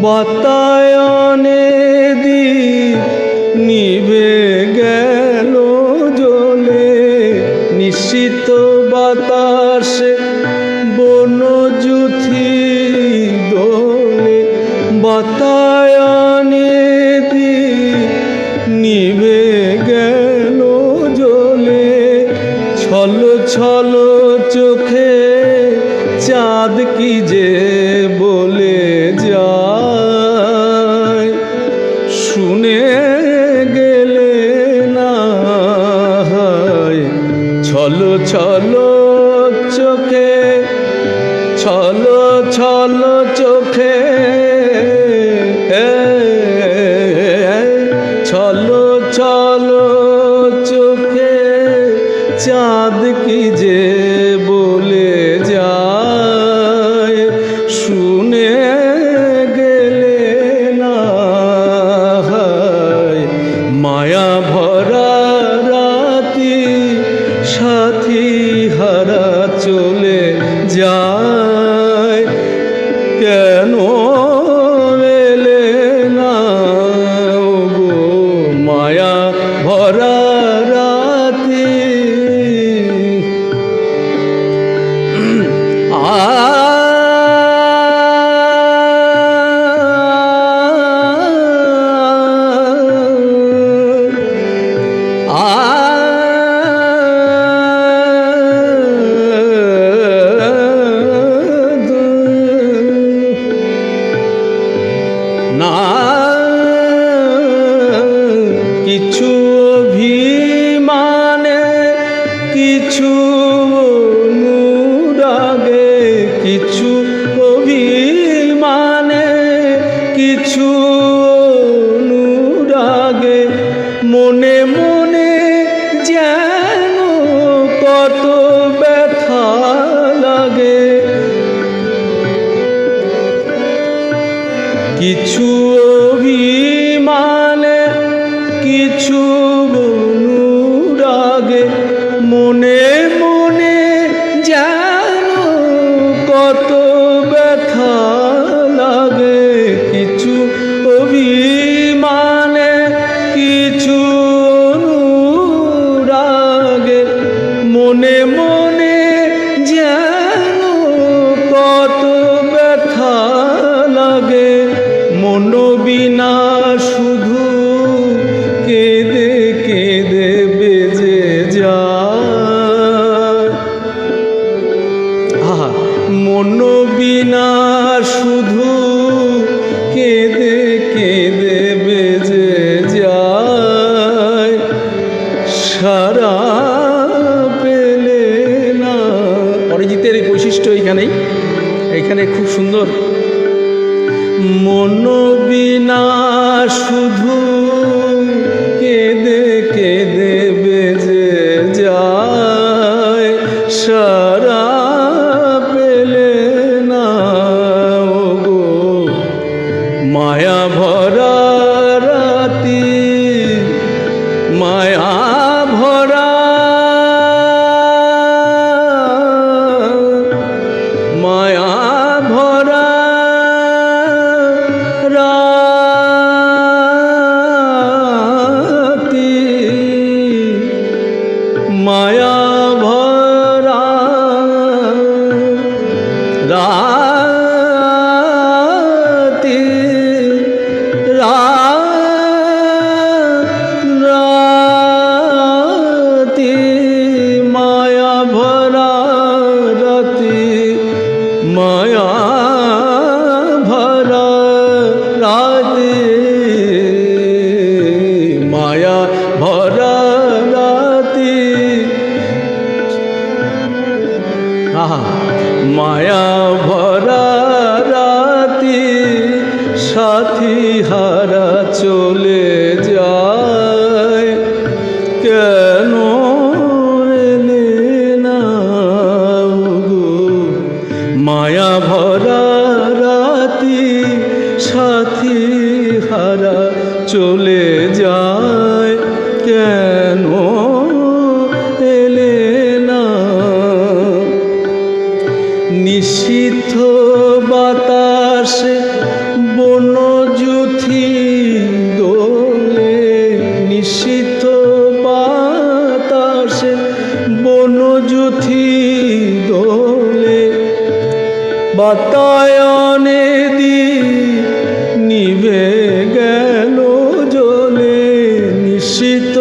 বাতায়নে দীপ নিভে গেল জ্বলে। নিশীথ বাতাসে বনজুথি দোলে, বাতায়নে দীপ নিভে গেল জ্বলে। ছল ছল চোখে চাঁদ কি যে বলে যায়, শুনে গেলে না হয়। ছল ছল চোখে, ছল ছল চোখে, ছল ছল চোখে চাঁদ কি যে বলে যায়, শুনে গেলে না হয়। মায়া ভরা রাতি সাথী হারা চলে যায়, কেন এলে না গো মায়া ভরা রাতি। না কিছু অভিমানে, কিছু অনুরাগে, কিছু অভিমানে, কিছু অনুরাগে, মনে মনে যেন কত ব্যথা লাগে। কিছু অভিমানে, কিছু অনুরাগে, মনে মনে যেন কত ব্যথা লাগে। কিছু অভিমানে, কিছু অনুরাগে, মনে মনে যেন কত ব্যথা লাগে। মন বিনা শুধু কেঁদে কেঁদে বেজে যায়। মন বিনা শুধু কেঁদে কেঁদে বেজে যায়, সারা পেলে না। অরিজিতের এই বৈশিষ্ট্য এইখানে খুব সুন্দর। মন বিনা শুধু কেঁদে কেঁদে বেজে যায়, সারা পেলে না গো মায়া ভরা রাতি। মায়া ভরা, মায়া ভরা রাতি, মায়া ভরা রাতি, সাথী হারা চলে যায়, কেন এলে না গো মায়া ভরা রাতি, সাথী হারা চলে যায়, কেন এলে না। নিষিদ্ধ বাতাসে বনজুথি দোলে, নিষিদ্ধ বাতাসে বনজুথি দোলে, বাতায়নে নিভে গেল জ্বলে, নিষিদ্ধ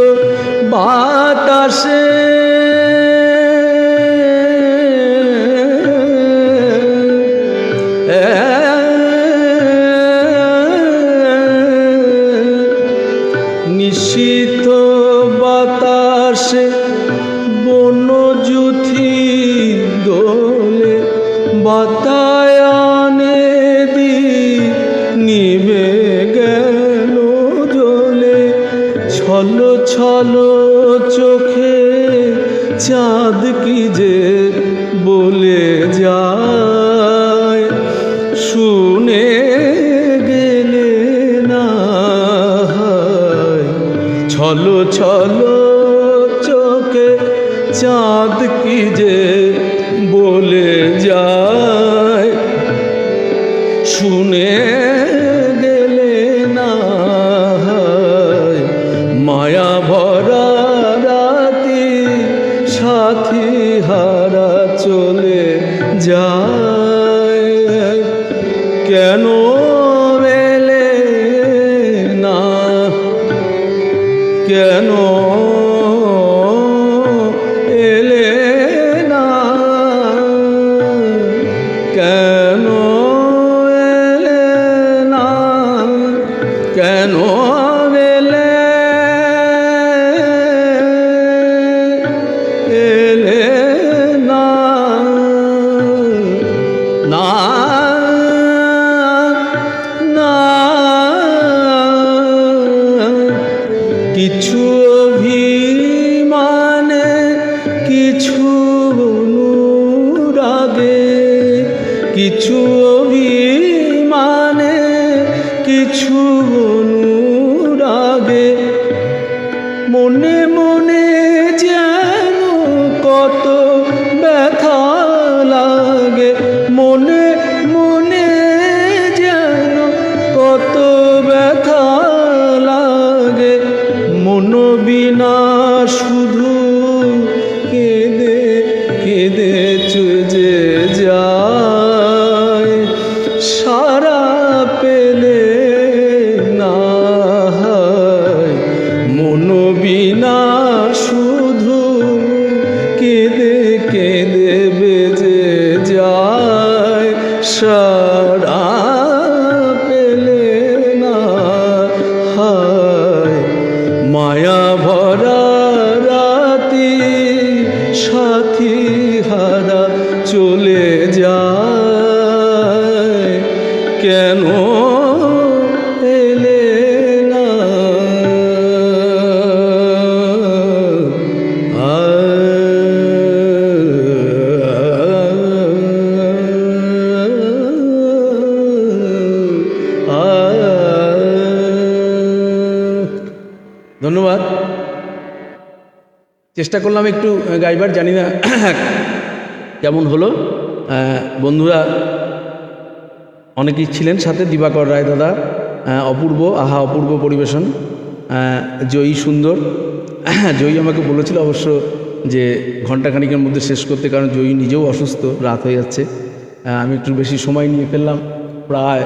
বাতাসে নিষিদ্ধ বাতাসে বনজুথি দোলে, বাতায়নে নিভে গেল জ্বলে, ছল ছল চোখে চাঁদ কি যে বলে যায়, শুনে গেলে না। ছল ছল চোখে চাঁদ কি যে বলে যায়, শুনে গেলে না। মায়া ভরা রাতি, সাথী হারা চলে যায়, কেন এলে না, কেন এলে না, কেন এলে না, কেন এলে এলে না, না না। কিছু অভিমানে, কিছু অনুরাগে, কিছু অভিমানে, কিছু অনুরাগে, মনে মনে যেন কত ব্যথা লাগে, মনে মনে যেন কত ব্যথা লাগে, মন বিনা শুধু কেঁদে কেঁদে চলে যায়, সারা পেলে না। মন বিনা শুধু কেঁদে কেঁদে বেজে যায়, সারা পেলে না। মায়া ভরা রাতি, সাথী হারা চলে যায়, কেন এলে না। ধন্যবাদ। চেষ্টা করলাম একটু গাইবার, জানি না কেমন হলো। বন্ধুরা অনেকেই ছিলেন সাথে, দিবাকর রায় দাদা, অপূর্ব, আহা অপূর্ব পরিবেশন, জয়ী সুন্দর। জয়ী আমাকে বলেছিল অবশ্য যে ঘণ্টাখানিকের মধ্যে শেষ করতে, কারণ জয়ী নিজেও অসুস্থ, রাত হয়ে যাচ্ছে। আমি একটু বেশি সময় নিয়ে ফেললাম, প্রায়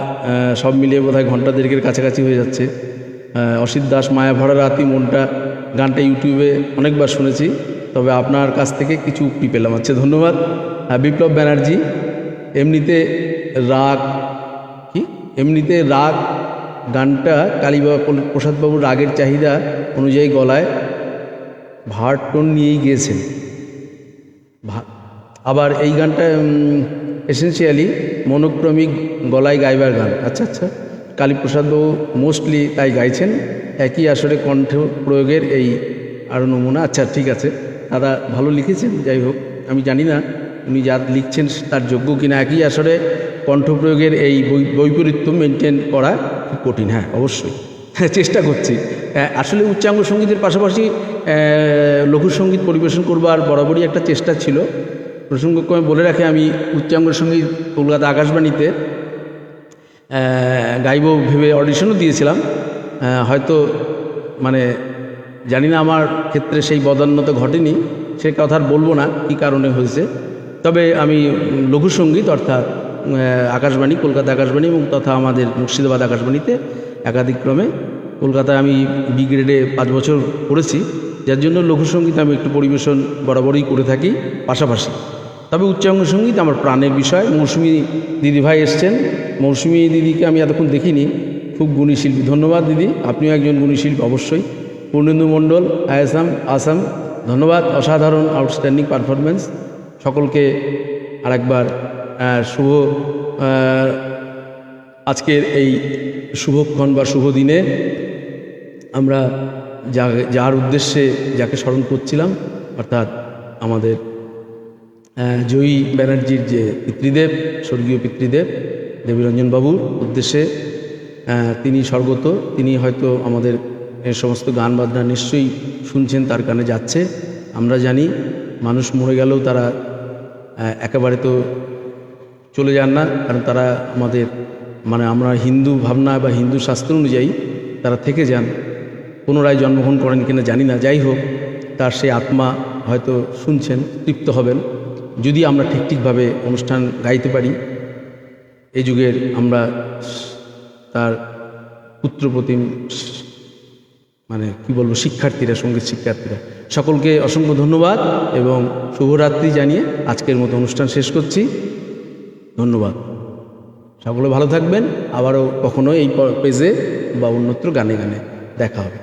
সব মিলিয়ে বোধহয় ঘণ্টা দেড়েকের কাছাকাছি হয়ে যাচ্ছে। অসিত দাস মায়া ভরা রাতি মনটা গানটা ইউটিউবে অনেকবার শুনেছি, তবে আপনার কাছ থেকে কিছু উক্তি পেলাম। আচ্ছা, ধন্যবাদ। বিপ্লব ব্যানার্জি, এমনিতে রাগ গানটা কালীবাবা প্রসাদবাবুর রাগের চাহিদা অনুযায়ী গলায় ভার টোন নিয়েই গিয়েছেন। আবার এই গানটা এসেন্সিয়ালি মনোক্রমিক গলায় গাইবার গান। আচ্ছা আচ্ছা, কালীপ্রসাদবাবু মোস্টলি তাই গাইছেন। একই আসরে কণ্ঠ প্রয়োগের এই আরও নমুনা। আচ্ছা, ঠিক আছে, দাদা ভালো লিখেছেন। যাই হোক, আমি জানি না উনি যা লিখছেন তার যোগ্য কিনা। একই আসরে কণ্ঠ প্রয়োগের এই বৈপরীত্য মেনটেন করা খুব কঠিন। হ্যাঁ, অবশ্যই চেষ্টা করছি। আসলে উচ্চাঙ্গ সঙ্গীতের পাশাপাশি লঘুসঙ্গীত পরিবেশন করবার বরাবরই একটা চেষ্টা ছিল। প্রসঙ্গক্রমে বলে রাখি, আমি উচ্চাঙ্গ সঙ্গীত কলকাতা আকাশবাণীতে গাইব ভেবে অডিশনও দিয়েছিলাম। হয়তো মানে জানি না আমার ক্ষেত্রে সেই বদান্যতা ঘটেনি, সে কথা আর বলবো না কী কারণে হয়েছে। তবে আমি লঘুসঙ্গীত অর্থাৎ আকাশবাণী, কলকাতা আকাশবাণী এবং তথা আমাদের মুর্শিদাবাদ আকাশবাণীতে একাধিক্রমে, কলকাতায় আমি বি গ্রেডে 5 বছর পড়েছি, যার জন্য লঘুসঙ্গীত আমি একটু পরিবেশন বরাবরই করে থাকি পাশাপাশি। তবে উচ্চাঙ্গ সঙ্গীত আমার প্রাণের বিষয়। মৌসুমী দিদিভাই এসছেন। মৌসুমী দিদিকে আমি এতক্ষণ দেখিনি, খুব গুণী শিল্পী। ধন্যবাদ দিদি, আপনিও একজন গুণী শিল্পী অবশ্যই। পূর্ণেন্দু মণ্ডল, আসাম, ধন্যবাদ, অসাধারণ আউটস্ট্যান্ডিং পারফরমেন্স। সকলকে আরেকবার শুভ আজকের এই শুভক্ষণ বা শুভ দিনে আমরা যার উদ্দেশ্যে যাকে স্মরণ করছিলাম, অর্থাৎ আমাদের জয়ী ব্যানার্জির যে পিতৃদেব, স্বর্গীয় পিতৃদেব দেবীরঞ্জন বাবুর উদ্দেশ্যে, তিনি স্বর্গত, তিনি হয়তো আমাদের এই সমস্ত গান বাজনা নিশ্চয়ই শুনছেন, তার কানে যাচ্ছে। আমরা জানি মানুষ মরে গেলেও তারা একেবারে তো চলে যান না, কারণ তারা আমাদের আমরা হিন্দু ভাবনা বা হিন্দু শাস্ত্র অনুযায়ী তারা থেকে যান। পুনরায় জন্মগ্রহণ করেন কিনা জানি না। যাই হোক, তার সেই আত্মা হয়তো শুনছেন, তৃপ্ত হবেন যদি আমরা ঠিকভাবে অনুষ্ঠান গাইতে পারি। এই যুগের আমরা তার পুত্রপ্রতিম কি বলবো, শিক্ষার্থীরা, সঙ্গীত শিক্ষার্থীরা, সকলকে অসংখ্য ধন্যবাদ এবং শুভরাত্রি জানিয়ে আজকের মতো অনুষ্ঠান শেষ করছি। ধন্যবাদ, সকলে ভালো থাকবেন। আবারও কখনো এই পেজে বা অন্যত্র গানে গানে দেখা হবে।